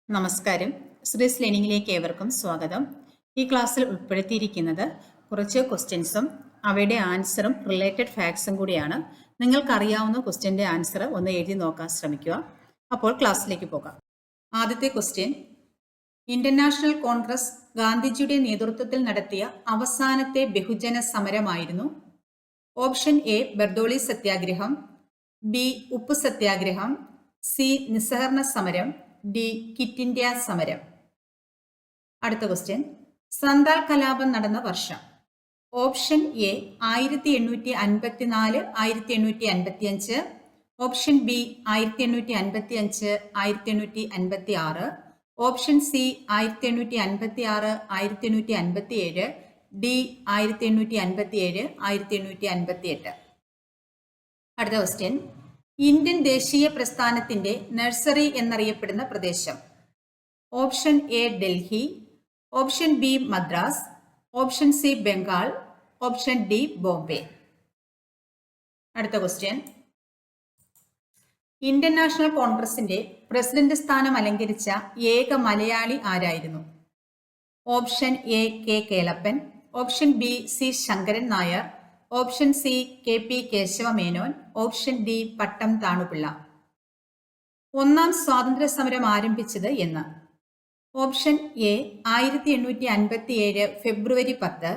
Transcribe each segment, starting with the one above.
നമസ്കാരം. ശ്രീസ് ലേണിംഗിലേക്ക് ഏവർക്കും സ്വാഗതം. ഈ ക്ലാസ്സിൽ ഉൾപ്പെടുത്തിയിരിക്കുന്നത് കുറച്ച് ക്വസ്റ്റ്യൻസും അവയുടെ ആൻസറും റിലേറ്റഡ് ഫാക്ട്സും കൂടിയാണ്. നിങ്ങൾക്കറിയാവുന്ന ക്വസ്റ്റ്യൻ്റെ ആൻസർ ഒന്ന് എഴുതി നോക്കാൻ ശ്രമിക്കുക. അപ്പോൾ ക്ലാസ്സിലേക്ക് പോകാം. ആദ്യത്തെ ക്വസ്റ്റ്യൻ, ഇന്ത്യൻ നാഷണൽ കോൺഗ്രസ് ഗാന്ധിജിയുടെ നേതൃത്വത്തിൽ നടത്തിയ അവസാനത്തെ ബഹുജന സമരമായിരുന്നു? ഓപ്ഷൻ എ ബർദോളി സത്യാഗ്രഹം, ബി ഉപ്പ് സത്യാഗ്രഹം, സി നിസ്സഹകരണ സമരം, ഡി ക്വിറ്റ് ഇന്ത്യ സമരം. അടുത്ത ക്വസ്റ്റ്യൻ, സന്താൽ കലാപം നടന്ന വർഷം? Option A 1854 1855, option B 1855 1856, option C 1856 1857, D 1857 1858. അടുത്ത ക്വസ്റ്റ്യൻ, ഇന്ത്യൻ ദേശീയ പ്രസ്ഥാനത്തിന്റെ നഴ്സറി എന്നറിയപ്പെടുന്ന പ്രദേശം? Option A Delhi, option B Madras, option C Bengal, option D Bombay. അടുത്ത ക്വസ്റ്റ്യൻ, ഇന്ത്യൻ നാഷണൽ കോൺഗ്രസിന്റെ പ്രസിഡന്റ് സ്ഥാനം അലങ്കരിച്ച ഏക മലയാളി ആരായിരുന്നു? Option A K Kelappan, option B C Sankaran Nair, option C K P Kesava Menon, option D Pattam Thanu Pillai. ഒന്നാം സ്വാതന്ത്ര്യ സമരം ആരംഭിച്ചത് എന്ന്? ഓപ്ഷൻ എ 1857 ഫെബ്രുവരി 10,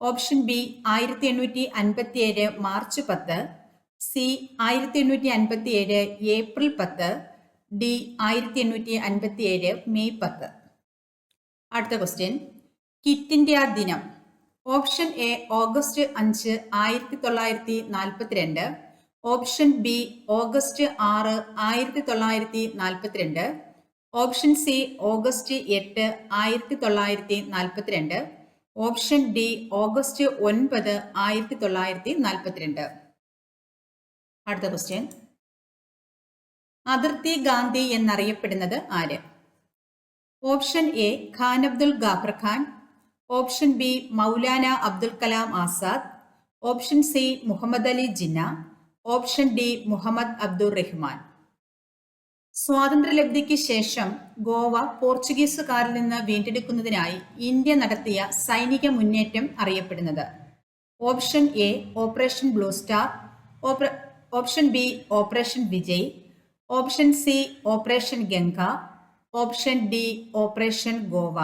option B 1857 March 10, C 1857 April 10, D 1857 May 10. അടുത്ത ക്വസ്റ്റ്യൻ, ക്വിറ്റ് ഇന്ത്യ ദിനം? Option A August 5 1942, option B August 6 1942, option C August 8 1942, option D August 9 1942. അടുത്ത question, അതിർത്തി ഗാന്ധി എന്നറിയപ്പെടുന്നത് ആര്? Option A Khan Abdul Ghaffar Khan, option B Maulana Abdul Kalam Azad, option C Muhammad Ali Jinnah, option D Muhammad Abdur Rahman. സ്വാതന്ത്ര്യലബ്ധിക്ക് ശേഷം ഗോവ പോർച്ചുഗീസുകാരിൽ നിന്ന് വീണ്ടെടുക്കുന്നതിനായി India നടത്തിയ സൈനിക മുന്നേറ്റം അറിയപ്പെടുന്നത്? Option A operation blue star, option B operation Vijay, option C operation Ganga, option D operation Goa.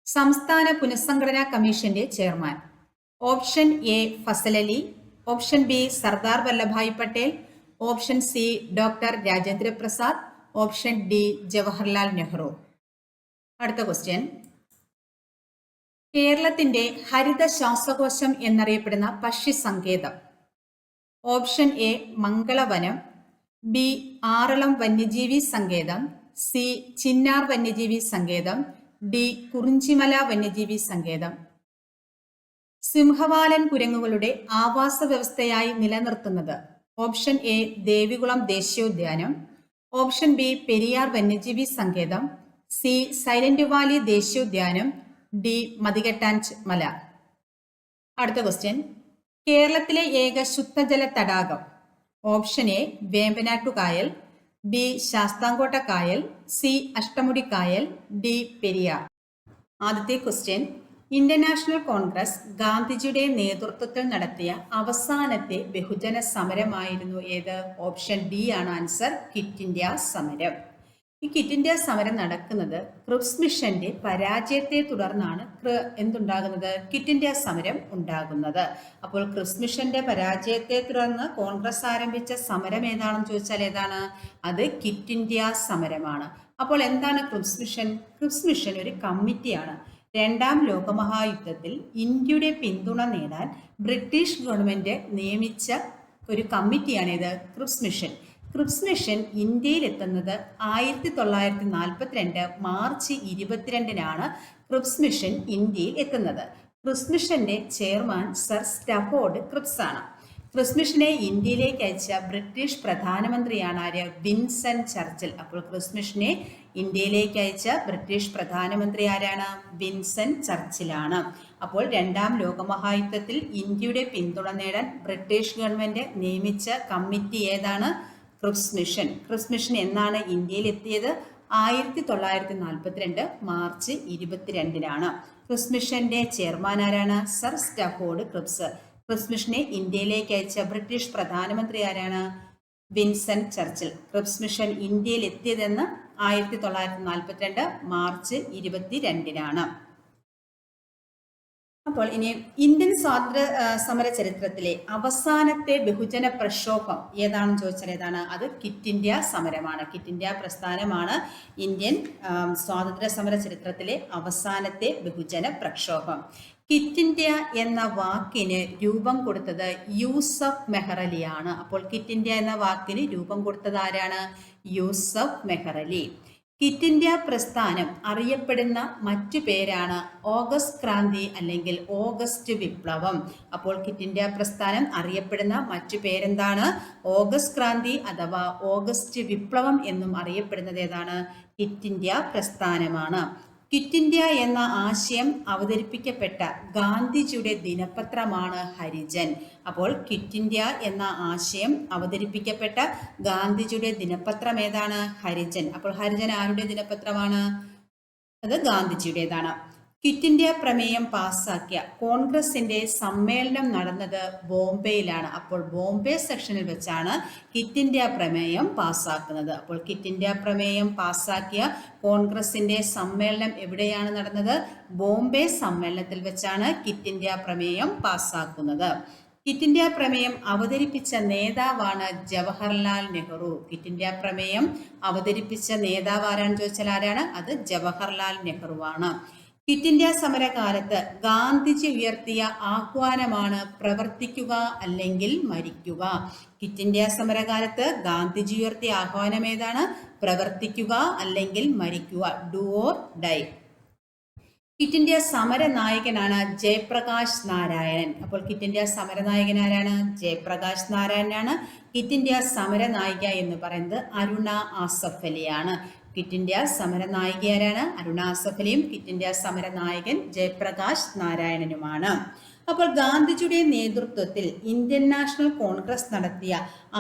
സംസ്ഥാന പുനഃസംഘടനാ കമ്മീഷന്റെ ചെയർമാൻ? Option A Fazal Ali, option B Sardar Vallabhbhai Patel, option C doctor Rajendra Prasad, option D Jawaharlal Nehru. അടുത്ത ക്വസ്റ്റ്യൻ, കേരളത്തിന്റെ ഹരിത ശ്വാസകോശം എന്നറിയപ്പെടുന്ന പക്ഷി സങ്കേതം? ഓപ്ഷൻ എ മംഗളവനം, ബി ആറളം വന്യജീവി സങ്കേതം, സി ചിന്നാർ വന്യജീവി സങ്കേതം, ഡി കുറിഞ്ചിമല വന്യജീവി സങ്കേതം. സിംഹവാലൻ കുരങ്ങുകളുടെ ആവാസ വ്യവസ്ഥയായി നിലനിർത്തുന്നത്? ഓപ്ഷൻ എ ദേവികുളം ദേശീയോദ്യാനം, ഓപ്ഷൻ ബി പെരിയാർ വന്യജീവി സങ്കേതം, സി സൈലന്റ് വാലി ദേശീയോദ്യാനം, ഡി മതികെട്ടാഞ്ച് മല. അടുത്ത ക്വസ്റ്റ്യൻ, കേരളത്തിലെ ഏക ശുദ്ധജല തടാകം? ഓപ്ഷൻ എ വേമ്പനാട്ടുകായൽ, ബി ശാസ്താംകോട്ട കായൽ, സി അഷ്ടമുടി കായൽ, ഡി പെരിയാർ. ആദ്യത്തെ ക്വസ്റ്റ്യൻ, ഇന്ത്യൻ നാഷണൽ കോൺഗ്രസ് ഗാന്ധിജിയുടെ നേതൃത്വത്തിൽ നടത്തിയ അവസാനത്തെ ബഹുജന സമരമായിരുന്നു ഏത്? ഓപ്ഷൻ ഡി ആണ് ആൻസർ, ക്വിറ്റ് ഇന്ത്യ സമരം. ഈ ക്വിറ്റ് ഇന്ത്യ സമരം നടക്കുന്നത് ക്രിപ്സ് മിഷന്റെ പരാജയത്തെ തുടർന്നാണ് എന്തുണ്ടാകുന്നത്? ക്വിറ്റ് ഇന്ത്യ സമരം ഉണ്ടാകുന്നത്. അപ്പോൾ ക്രിപ്സ് മിഷന്റെ പരാജയത്തെ തുടർന്ന് കോൺഗ്രസ് ആരംഭിച്ച സമരം ഏതാണെന്ന് ചോദിച്ചാൽ ഏതാണ്? അത് ക്വിറ്റ് ഇന്ത്യ സമരമാണ്. അപ്പോൾ എന്താണ് ക്രിപ്സ് മിഷൻ? ക്രിപ്സ് മിഷൻ ഒരു കമ്മിറ്റിയാണ്. രണ്ടാം ലോകമഹായുദ്ധത്തിൽ ഇന്ത്യയുടെ പിന്തുണ നേടാൻ ബ്രിട്ടീഷ് ഗവൺമെന്റ് നിയമിച്ച ഒരു കമ്മിറ്റിയാണ് ഇത്, ക്രിപ്സ് മിഷൻ. ക്രിപ്സ് മിഷൻ ഇന്ത്യയിൽ എത്തുന്നത് 1942 മാർച്ച് 22-നാണ് ക്രിപ്സ് മിഷൻ ഇന്ത്യയിൽ എത്തുന്നത്. ക്രിപ്സ് മിഷന്റെ ചെയർമാൻ സർ സ്റ്റാഫോർഡ് ക്രിപ്സ് ആണ്. ക്രിപ്സ് മിഷനെ ഇന്ത്യയിലേക്ക് അയച്ച ബ്രിട്ടീഷ് പ്രധാനമന്ത്രിയാണ് ആര്? വിൻസൻ ചർച്ചിൽ. അപ്പോൾ ക്രിപ്സ് മിഷനെ ഇന്ത്യയിലേക്ക് അയച്ച ബ്രിട്ടീഷ് പ്രധാനമന്ത്രി ആരാണ്? വിൻസൻ ചർച്ചിലാണ്. അപ്പോൾ രണ്ടാം ലോകമഹായുദ്ധത്തിൽ ഇന്ത്യയുടെ പിന്തുണ നേടാൻ ബ്രിട്ടീഷ് ഗവൺമെന്റ് നിയമിച്ച കമ്മിറ്റി ഏതാണ്? Cripps mission. ക്രിപ്സ് മിഷൻ എന്നാണ് ഇന്ത്യയിൽ എത്തിയത്? 1942 മാർച്ച് 22-നാണ്. ക്രിപ്സ് മിഷന്റെ ചെയർമാൻ ആരാണ്? Sir Stafford Cripps. ക്രിപ്സ് മിഷനെ ഇന്ത്യയിലേക്ക് അയച്ച ബ്രിട്ടീഷ് പ്രധാനമന്ത്രി ആരാണ്? വിൻസൻ ചർച്ചിൽ. ക്രിപ്സ് മിഷൻ ഇന്ത്യയിൽ എത്തിയതെന്ന് 1942 മാർച്ച് 22-നാണ്. അപ്പോൾ ഇനി ഇന്ത്യൻ സ്വാതന്ത്ര്യ സമര ചരിത്രത്തിലെ അവസാനത്തെ ബഹുജന പ്രക്ഷോഭം ഏതാണെന്ന് ചോദിച്ചാൽ ഏതാണ്? അത് ക്വിറ്റ് ഇന്ത്യ സമരമാണ്. ക്വിറ്റ് ഇന്ത്യ പ്രസ്ഥാനമാണ് ഇന്ത്യൻ സ്വാതന്ത്ര്യ സമര ചരിത്രത്തിലെ അവസാനത്തെ ബഹുജന പ്രക്ഷോഭം. ക്വിറ്റ് ഇന്ത്യ എന്ന വാക്കിന് രൂപം കൊടുത്തത് യൂസഫ് മെഹ്റലിയാണ്. അപ്പോൾ ക്വിറ്റ് ഇന്ത്യ എന്ന വാക്കിന് രൂപം കൊടുത്തത് ആരാണ്? യൂസഫ് മെഹ്റലി. ക്വിറ്റ് ഇന്ത്യ പ്രസ്ഥാനം അറിയപ്പെടുന്ന മറ്റു പേരാണ് ഓഗസ്റ്റ് ക്രാന്തി അല്ലെങ്കിൽ ഓഗസ്റ്റ് വിപ്ലവം. അപ്പോൾ ക്വിറ്റ് ഇന്ത്യ പ്രസ്ഥാനം അറിയപ്പെടുന്ന മറ്റു പേരെന്താണ്? ഓഗസ്റ്റ് ക്രാന്തി അഥവാ ഓഗസ്റ്റ് വിപ്ലവം എന്നും അറിയപ്പെടുന്നത് ഏതാണ്? ക്വിറ്റ് ഇന്ത്യ പ്രസ്ഥാനമാണ്. ക്വിറ്റ് ഇന്ത്യ എന്ന ആശയം അവതരിപ്പിക്കപ്പെട്ട ഗാന്ധിജിയുടെ ദിനപത്രമാണ് ഹരിജൻ. അപ്പോൾ ക്വിറ്റ് ഇന്ത്യ എന്ന ആശയം അവതരിപ്പിക്കപ്പെട്ട ഗാന്ധിജിയുടെ ദിനപത്രം ഏതാണ്? ഹരിജൻ. അപ്പോൾ ഹരിജൻ ആരുടെ ദിനപത്രമാണ്? അത് ഗാന്ധിജിയുടേതാണ്. ക്വിറ്റ് ഇന്ത്യ പ്രമേയം പാസാക്കിയ കോൺഗ്രസിന്റെ സമ്മേളനം നടന്നത് ബോംബെയിലാണ്. അപ്പോൾ ബോംബെ സെക്ഷനിൽ വെച്ചാണ് ക്വിറ്റ് ഇന്ത്യ പ്രമേയം പാസാക്കുന്നത്. അപ്പോൾ ക്വിറ്റ് ഇന്ത്യ പ്രമേയം പാസാക്കിയ കോൺഗ്രസിന്റെ സമ്മേളനം എവിടെയാണ് നടന്നത്? ബോംബെ സമ്മേളനത്തിൽ വെച്ചാണ് ക്വിറ്റ് ഇന്ത്യ പ്രമേയം പാസാക്കുന്നത്. ക്വിറ്റ് ഇന്ത്യ പ്രമേയം അവതരിപ്പിച്ച നേതാവാണ് ജവഹർലാൽ നെഹ്റു. ക്വിറ്റ് ഇന്ത്യ പ്രമേയം അവതരിപ്പിച്ച നേതാവ് ആരാണെന്ന് ചോദിച്ചാൽ ആരാണ്? അത് ജവഹർലാൽ നെഹ്റു ആണ്. ക്വിറ്റ് ഇന്ത്യ സമരകാലത്ത് ഗാന്ധിജി ഉയർത്തിയ ആഹ്വാനമാണ് പ്രവർത്തിക്കുക അല്ലെങ്കിൽ മരിക്കുക. ക്വിറ്റ് ഇന്ത്യ സമരകാലത്ത് ഗാന്ധിജി ഉയർത്തിയ ആഹ്വാനം ഏതാണ്? പ്രവർത്തിക്കുക അല്ലെങ്കിൽ മരിക്കുക, do or die. Quit India സമര നായകനാണ് ജയപ്രകാശ് നാരായണൻ. അപ്പോൾ ക്വിറ്റ് ഇന്ത്യ സമര നായകൻ ആരാണ്? ജയപ്രകാശ് നാരായണനാണ്. ക്വിറ്റ് ഇന്ത്യ സമര നായിക എന്ന് പറയുന്നത് അരുണ ആസഫ് അലിയാണ്. ക്വിറ്റ് ഇന്ത്യ സമര നായിക ആരാണ്? അരുണ ആസഫ് അലിയും ക്വിറ്റ് ഇന്ത്യ സമര നായകൻ ജയപ്രകാശ് നാരായണനുമാണ്. അപ്പോൾ ഗാന്ധിജിയുടെ നേതൃത്വത്തിൽ ഇന്ത്യൻ നാഷണൽ കോൺഗ്രസ് നടത്തിയ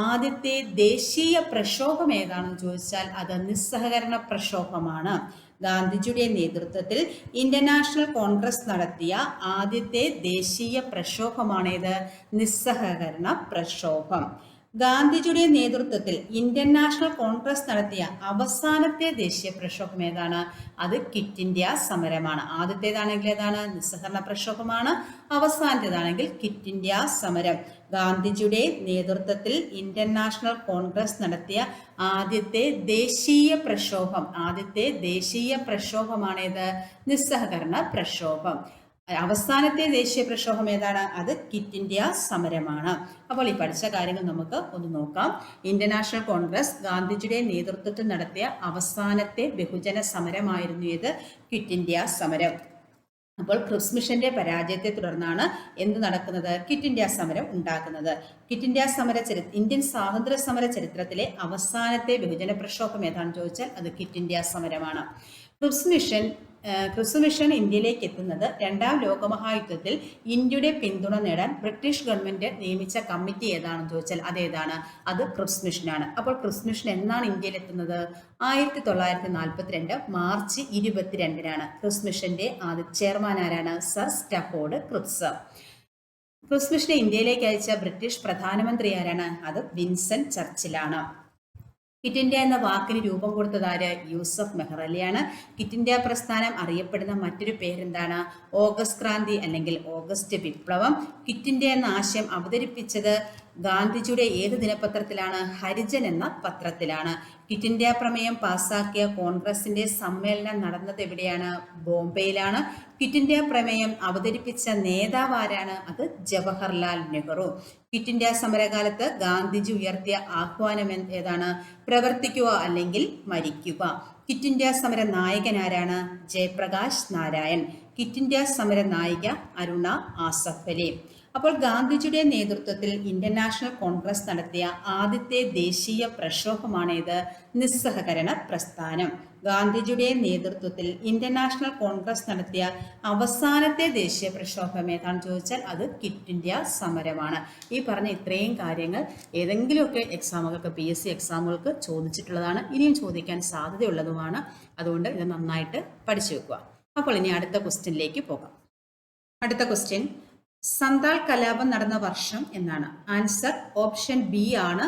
ആദ്യത്തെ ദേശീയ പ്രക്ഷോഭം ഏതാണെന്ന് ചോദിച്ചാൽ അത് നിസ്സഹകരണ പ്രക്ഷോഭമാണ്. ഗാന്ധിജിയുടെ നേതൃത്വത്തിൽ ഇന്ത്യൻ നാഷണൽ കോൺഗ്രസ് നടത്തിയ ആദ്യത്തെ ദേശീയ പ്രക്ഷോഭമാണേത്? നിസ്സഹകരണ പ്രക്ഷോഭം. ഗാന്ധിജിയുടെ നേതൃത്വത്തിൽ ഇന്ത്യൻ നാഷണൽ കോൺഗ്രസ് നടത്തിയ അവസാനത്തെ ദേശീയ പ്രക്ഷോഭം ഏതാണ്? അത് ക്വിറ്റ് ഇന്ത്യ സമരമാണ്. ആദ്യത്തേതാണെങ്കിൽ ഏതാണ്? നിസ്സഹകരണ പ്രക്ഷോഭമാണ്. അവസാനത്തേതാണെങ്കിൽ ക്വിറ്റ് ഇന്ത്യ സമരം. ഗാന്ധിജിയുടെ നേതൃത്വത്തിൽ ഇന്ത്യൻ നാഷണൽ കോൺഗ്രസ് നടത്തിയ ആദ്യത്തെ ദേശീയ പ്രക്ഷോഭമാണേത്? നിസ്സഹകരണ പ്രക്ഷോഭം. അവസാനത്തെ ദേശീയ പ്രക്ഷോഭം ഏതാണ്? അത് ക്വിറ്റ് ഇന്ത്യ സമരമാണ്. അപ്പോൾ ഈ പഠിച്ച കാര്യങ്ങൾ നമുക്ക് ഒന്ന് നോക്കാം. ഇന്ത്യൻ നാഷണൽ കോൺഗ്രസ് ഗാന്ധിജിയുടെ നേതൃത്വത്തിൽ നടത്തിയ അവസാനത്തെ ബഹുജന സമരമായിരുന്നു ഇത് ക്വിറ്റ് ഇന്ത്യ സമരം. അപ്പോൾ ക്രിപ്സ് മിഷന്റെ പരാജയത്തെ തുടർന്നാണ് എന്ത് നടക്കുന്നത്? ക്വിറ്റ് ഇന്ത്യ സമരം ഉണ്ടാക്കുന്നത്. ക്വിറ്റ് ഇന്ത്യ ഇന്ത്യൻ സ്വാതന്ത്ര്യ സമര ചരിത്രത്തിലെ അവസാനത്തെ ബഹുജന പ്രക്ഷോഭം ഏതാണെന്ന് ചോദിച്ചാൽ അത് ക്വിറ്റ് ഇന്ത്യ സമരമാണ്. ക്രിപ്സ് മിഷൻ ഇന്ത്യയിലേക്ക് എത്തുന്നത് രണ്ടാം ലോകമഹായുദ്ധത്തിൽ ഇന്ത്യയുടെ പിന്തുണ നേടാൻ ബ്രിട്ടീഷ് ഗവൺമെന്റ് നിയമിച്ച കമ്മിറ്റി ഏതാണെന്ന് ചോദിച്ചാൽ അതേതാണ്? അത് ക്രിപ്സ് മിഷനാണ്. അപ്പോൾ ക്രിപ്സ് മിഷൻ എന്നാണ് ഇന്ത്യയിൽ എത്തുന്നത്? 1942 മാർച്ച് 22-നാണ്. ക്രിപ്സ് മിഷന്റെ ആദ്യ ചെയർമാൻ ആരാണ്? Sir Stafford Cripps. ക്രിപ്സ് മിഷനെ ഇന്ത്യയിലേക്ക് അയച്ച ബ്രിട്ടീഷ് പ്രധാനമന്ത്രി ആരാണ്? അത് വിൻസൻ ചർച്ചിലാണ്. ക്വിറ്റ് ഇന്ത്യ എന്ന വാക്കിന് രൂപം കൊടുത്തത് ആര്? യൂസഫ് മെഹ്റലിയാണ്. ക്വിറ്റ് ഇന്ത്യ പ്രസ്ഥാനം അറിയപ്പെടുന്ന മറ്റൊരു പേരെന്താണ്? ഓഗസ്റ്റ് ക്രാന്തി അല്ലെങ്കിൽ ഓഗസ്റ്റ് വിപ്ലവം. ക്വിറ്റ് ഇന്ത്യ എന്ന ആശയം അവതരിപ്പിച്ചത് ഗാന്ധിജിയുടെ ഏത് ദിനപത്രത്തിലാണ്? ഹരിജൻ എന്ന പത്രത്തിലാണ്. ക്വിറ്റ് ഇന്ത്യ പ്രമേയം പാസാക്കിയ കോൺഗ്രസിന്റെ സമ്മേളനം നടന്നത് എവിടെയാണ്? ബോംബെയിലാണ്. ക്വിറ്റ് ഇന്ത്യ പ്രമേയം അവതരിപ്പിച്ച നേതാവ് ആരാണ്? അത് ജവഹർലാൽ നെഹ്റു. ക്വിറ്റ് ഇന്ത്യ സമരകാലത്ത് ഗാന്ധിജി ഉയർത്തിയ ആഹ്വാനം ഏതാണ്? പ്രവർത്തിക്കുക അല്ലെങ്കിൽ മരിക്കുക. ക്വിറ്റ് ഇന്ത്യ സമര നായകൻ ആരാണ്? ജയപ്രകാശ് നാരായൺ. ക്വിറ്റ് ഇന്ത്യ സമര നായിക അരുണ ആസഫ് അലി. അപ്പോൾ ഗാന്ധിജിയുടെ നേതൃത്വത്തിൽ ഇന്ത്യൻ നാഷണൽ കോൺഗ്രസ് നടത്തിയ ആദ്യത്തെ ദേശീയ പ്രക്ഷോഭമാണ് ഇത് നിസ്സഹകരണ പ്രസ്ഥാനം. ഗാന്ധിജിയുടെ നേതൃത്വത്തിൽ ഇന്ത്യൻ നാഷണൽ കോൺഗ്രസ് നടത്തിയ അവസാനത്തെ ദേശീയ പ്രക്ഷോഭം ഏതാണെന്ന് ചോദിച്ചാൽ അത് ക്വിറ്റ് ഇന്ത്യ സമരമാണ്. ഈ പറഞ്ഞ ഇത്രയും കാര്യങ്ങൾ ഏതെങ്കിലുമൊക്കെ എക്സാമുകൾക്ക് PSC എക്സാമുകൾക്ക് ചോദിച്ചിട്ടുള്ളതാണ്, ഇനിയും ചോദിക്കാൻ സാധ്യതയുള്ളതുമാണ്. അതുകൊണ്ട് ഇത് നന്നായിട്ട് പഠിച്ചു വെക്കുക. അപ്പോൾ ഇനി അടുത്ത ക്വസ്റ്റ്യനിലേക്ക് പോകാം. അടുത്ത ക്വസ്റ്റ്യൻ, സന്താൽ കലാപം നടന്ന വർഷം എന്നാണ്. ആൻസർ ഓപ്ഷൻ ബി ആണ്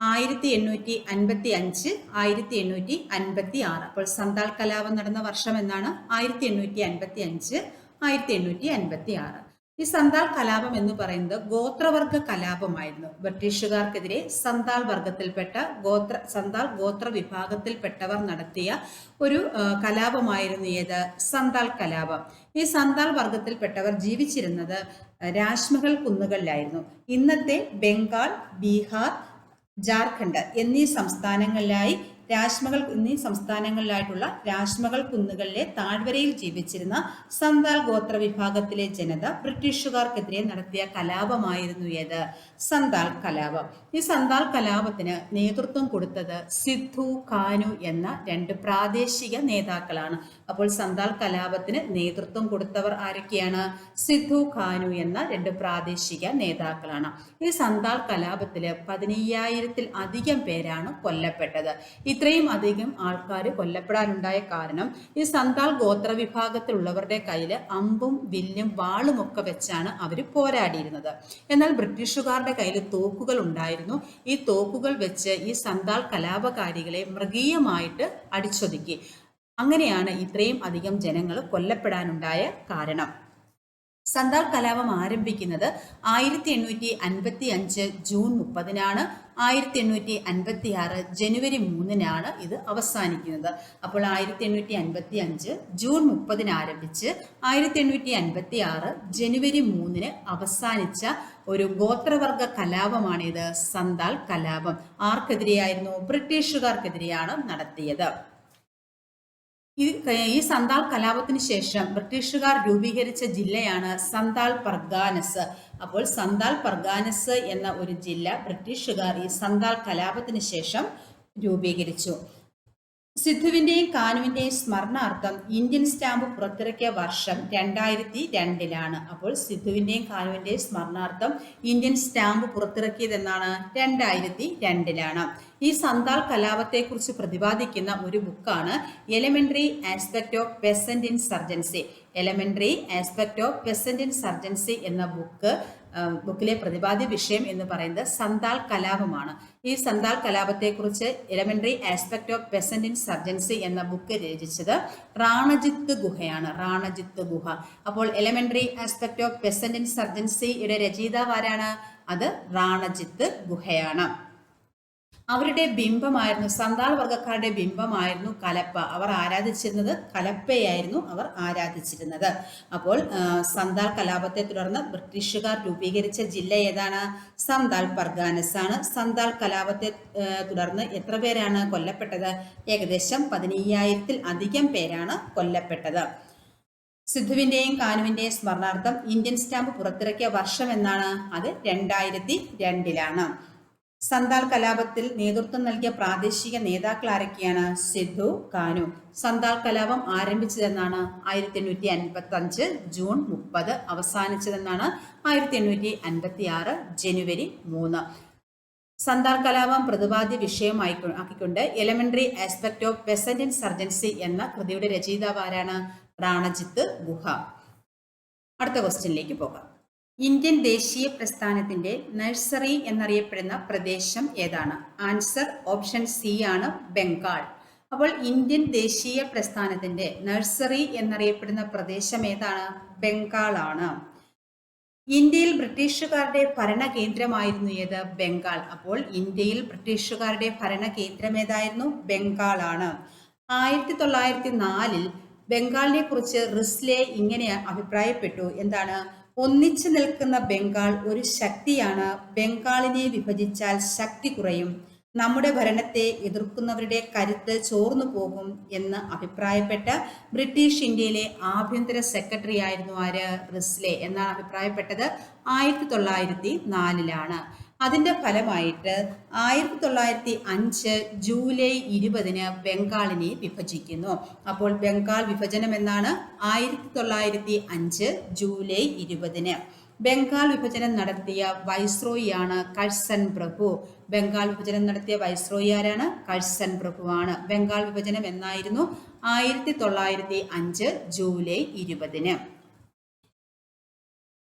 1855 1856. അപ്പോൾ സന്താൽ കലാപം നടന്ന വർഷം എന്നാണ് 1855 1856. ഈ സന്താൽ കലാപം എന്ന് പറയുന്നത് ഗോത്രവർഗ കലാപമായിരുന്നു. ബ്രിട്ടീഷുകാർക്കെതിരെ സന്താൽ ഗോത്ര വിഭാഗത്തിൽപ്പെട്ടവർ നടത്തിയ ഒരു കലാപമായിരുന്നു ഏത്? സന്താൽ കലാപം. ഈ സന്താൽ വർഗത്തിൽപ്പെട്ടവർ ജീവിച്ചിരുന്നത് രാജ്മഹൽ കുന്നുകളിലായിരുന്നു. ഇന്നത്തെ ബംഗാൾ, ബീഹാർ, ജാർഖണ്ഡ് എന്നീ സംസ്ഥാനങ്ങളിലായിട്ടുള്ള രാജ്മഹൽ കുന്നുകളിലെ താഴ്വരയിൽ ജീവിച്ചിരുന്ന സന്താൽ ഗോത്ര വിഭാഗത്തിലെ ജനത ബ്രിട്ടീഷുകാർക്കെതിരെ നടത്തിയ കലാപമായിരുന്നു ഏത്? സന്താൽ കലാപം. ഈ സന്താൽ കലാപത്തിന് നേതൃത്വം കൊടുത്തത് സിദ്ധു, കാനു എന്ന രണ്ട് പ്രാദേശിക നേതാക്കളാണ്. അപ്പോൾ സന്താൽ കലാപത്തിന് നേതൃത്വം കൊടുത്തവർ ആരൊക്കെയാണ്? സിദ്ധു, കാനു എന്ന രണ്ട് പ്രാദേശിക നേതാക്കളാണ്. ഈ സന്താൽ കലാപത്തിൽ 15,000-ൽ അധികം പേരാണ് കൊല്ലപ്പെട്ടത്. ഇത്രയും അധികം ആൾക്കാർ കൊല്ലപ്പെടാനുണ്ടായ കാരണം ഈ സന്താൽ ഗോത്ര വിഭാഗത്തിലുള്ളവരുടെ കയ്യിൽ അമ്പും വില്ലും വാളും ഒക്കെ വെച്ചാണ് അവർ പോരാടിയിരുന്നത്. എന്നാൽ ബ്രിട്ടീഷുകാരുടെ കയ്യിൽ തോക്കുകൾ ഉണ്ടായിരുന്നു. ഈ തോക്കുകൾ വെച്ച് ഈ സന്താൽ കലാപകാരികളെ മൃഗീയമായിട്ട് അടിച്ചൊതുക്കി. അങ്ങനെയാണ് ഇത്രയും അധികം ജനങ്ങൾ കൊല്ലപ്പെടാനുണ്ടായ കാരണം. സന്താൽ കലാപം ആരംഭിക്കുന്നത് 1855 ജൂൺ 30-നാണ്. 1856 ജനുവരി 3-നാണ് ഇത് അവസാനിക്കുന്നത്. അപ്പോൾ 1855 ജൂൺ 30-ന് ആരംഭിച്ച് 1856 ജനുവരി 3-ന് അവസാനിച്ച ഒരു ഗോത്രവർഗ കലാപമാണിത് സന്താൽ കലാപം. ആർക്കെതിരെയായിരുന്നു? ബ്രിട്ടീഷുകാർക്കെതിരെയാണ് നടത്തിയത്. ഈ സന്താൽ കലാപത്തിന് ശേഷം ബ്രിട്ടീഷുകാർ രൂപീകരിച്ച ജില്ലയാണ് സന്താൽ പർഗാനസ്. അപ്പോൾ സന്താൽ പർഗാനസ് എന്ന ഒരു ജില്ല ബ്രിട്ടീഷുകാർ ഈ സന്താൽ കലാപത്തിന് ശേഷം രൂപീകരിച്ചു. സിദ്ധുവിന്റെയും കാനുവിന്റെയും സ്മരണാർത്ഥം ഇന്ത്യൻ സ്റ്റാമ്പ് പുറത്തിറക്കിയ വർഷം 2002-ലാണ്. അപ്പോൾ സിദ്ധുവിന്റെയും കാനുവിന്റെയും സ്മരണാർത്ഥം ഇന്ത്യൻ സ്റ്റാമ്പ് പുറത്തിറക്കിയത് എന്നാണ്? 2002-ലാണ്. ഈ സന്താൽ കലാപത്തെക്കുറിച്ച് പ്രതിപാദിക്കുന്ന ഒരു ബുക്കാണ് elementary aspect of peasant insurgency. Elementary aspect of peasant insurgency എന്ന ബുക്കിലെ പ്രതിപാദ്യ വിഷയം എന്ന് പറയുന്നത് സന്താൽ കലാപമാണ്. ഈ സന്താൽ കലാപത്തെക്കുറിച്ച് elementary aspect of peasant insurgency എന്ന ബുക്ക് രചിച്ചത് റാണജിത്ത് ഗുഹയാണ്. റാണജിത്ത് ഗുഹ. അപ്പോൾ എലമെന്ററി ആസ്പെക്ട് ഓഫ് പെസന്റ് ഇൻസർജൻസിയുടെ രചയിതാവ് ആരാണ്? അത് റാണജിത്ത് ഗുഹയാണ്. അവരുടെ ബിംബമായിരുന്നു, സന്താൽ വർഗക്കാരുടെ ബിംബമായിരുന്നു കലപ്പ. അവർ ആരാധിച്ചിരുന്നത് കലപ്പയായിരുന്നു അവർ ആരാധിച്ചിരുന്നത്. അപ്പോൾ സന്താൽ കലാപത്തെ തുടർന്ന് ബ്രിട്ടീഷുകാർ രൂപീകരിച്ച ജില്ല ഏതാണ്? സന്താൽ പർഗാനസ് ആണ്. സന്താൽ കലാപത്തെ തുടർന്ന് എത്ര പേരാണ് കൊല്ലപ്പെട്ടത്? ഏകദേശം 15,000-ൽ അധികം പേരാണ് കൊല്ലപ്പെട്ടത്. സിദ്ധുവിന്റെയും കാനുവിന്റെയും സ്മരണാർത്ഥം ഇന്ത്യൻ സ്റ്റാമ്പ് പുറത്തിറക്കിയ വർഷം എന്നാണ്? അത് 2002-ലാണ്. സന്താൽ കലാപത്തിൽ നേതൃത്വം നൽകിയ പ്രാദേശിക നേതാക്കൾ ആരൊക്കെയാണ്? സിദ്ധു, കാനു. സന്താൽ കലാപം ആരംഭിച്ചതെന്നാണ്? 1855 ജൂൺ 30, അവസാനിച്ചതെന്നാണ്? 1856 ജനുവരി 3. സന്താൽ കലാപം പ്രതിപാദ്യ വിഷയമാക്കിക്കൊണ്ട് elementary aspect of peasant insurgency എന്ന കൃതിയുടെ രചയിതാവ് ആരാണ്? റാണജിത്ത് ഗുഹ. അടുത്ത ക്വസ്റ്റ്യനിലേക്ക് പോകാം. ഇന്ത്യൻ ദേശീയ പ്രസ്ഥാനത്തിന്റെ നഴ്സറി എന്നറിയപ്പെടുന്ന പ്രദേശം ഏതാണ്? ആൻസർ ഓപ്ഷൻ സി ആണ്, ബംഗാൾ. അപ്പോൾ ഇന്ത്യൻ ദേശീയ പ്രസ്ഥാനത്തിന്റെ നഴ്സറി എന്നറിയപ്പെടുന്ന പ്രദേശം ഏതാണ്? ബംഗാൾ ആണ്. ഇന്ത്യയിൽ ബ്രിട്ടീഷുകാരുടെ ഭരണ കേന്ദ്രമായിരുന്നു ഏത്? ബംഗാൾ. അപ്പോൾ ഇന്ത്യയിൽ ബ്രിട്ടീഷുകാരുടെ ഭരണ കേന്ദ്രം ഏതായിരുന്നു? ബംഗാൾ ആണ്. 1904-ൽ ബംഗാളിനെ കുറിച്ച് റിസ്ലെ ഇങ്ങനെ അഭിപ്രായപ്പെട്ടു. എന്താണ്? ഒന്നിച്ചു നിൽക്കുന്ന ബംഗാൾ ഒരു ശക്തിയാണ്. ബംഗാളിനെ വിഭജിച്ചാൽ ശക്തി കുറയും. നമ്മുടെ ഭരണത്തെ എതിർക്കുന്നവരുടെ കരുത്ത് ചോർന്നു പോകും എന്ന് അഭിപ്രായപ്പെട്ട ബ്രിട്ടീഷ് ഇന്ത്യയിലെ ആഭ്യന്തര സെക്രട്ടറി ആയിരുന്നു ആര്? റിസ്ലെ എന്നാണ് അഭിപ്രായപ്പെട്ടത്. 1904 അതിന്റെ ഫലമായിട്ട് 1905 ജൂലൈ 20 ബംഗാളിനെ വിഭജിക്കുന്നു. അപ്പോൾ ബംഗാൾ വിഭജനം എന്നാണ് 1905 ജൂലൈ 20. ബംഗാൾ വിഭജനം നടത്തിയ വൈസ്രോയിയാണ് കഴ്സൺ പ്രഭു. ബംഗാൾ വിഭജനം നടത്തിയ വൈസ്രോയി ആരാണ്? കഴ്സൺ പ്രഭുവാണ്. ബംഗാൾ വിഭജനം എന്നായിരുന്നു? 1905 ജൂലൈ 20.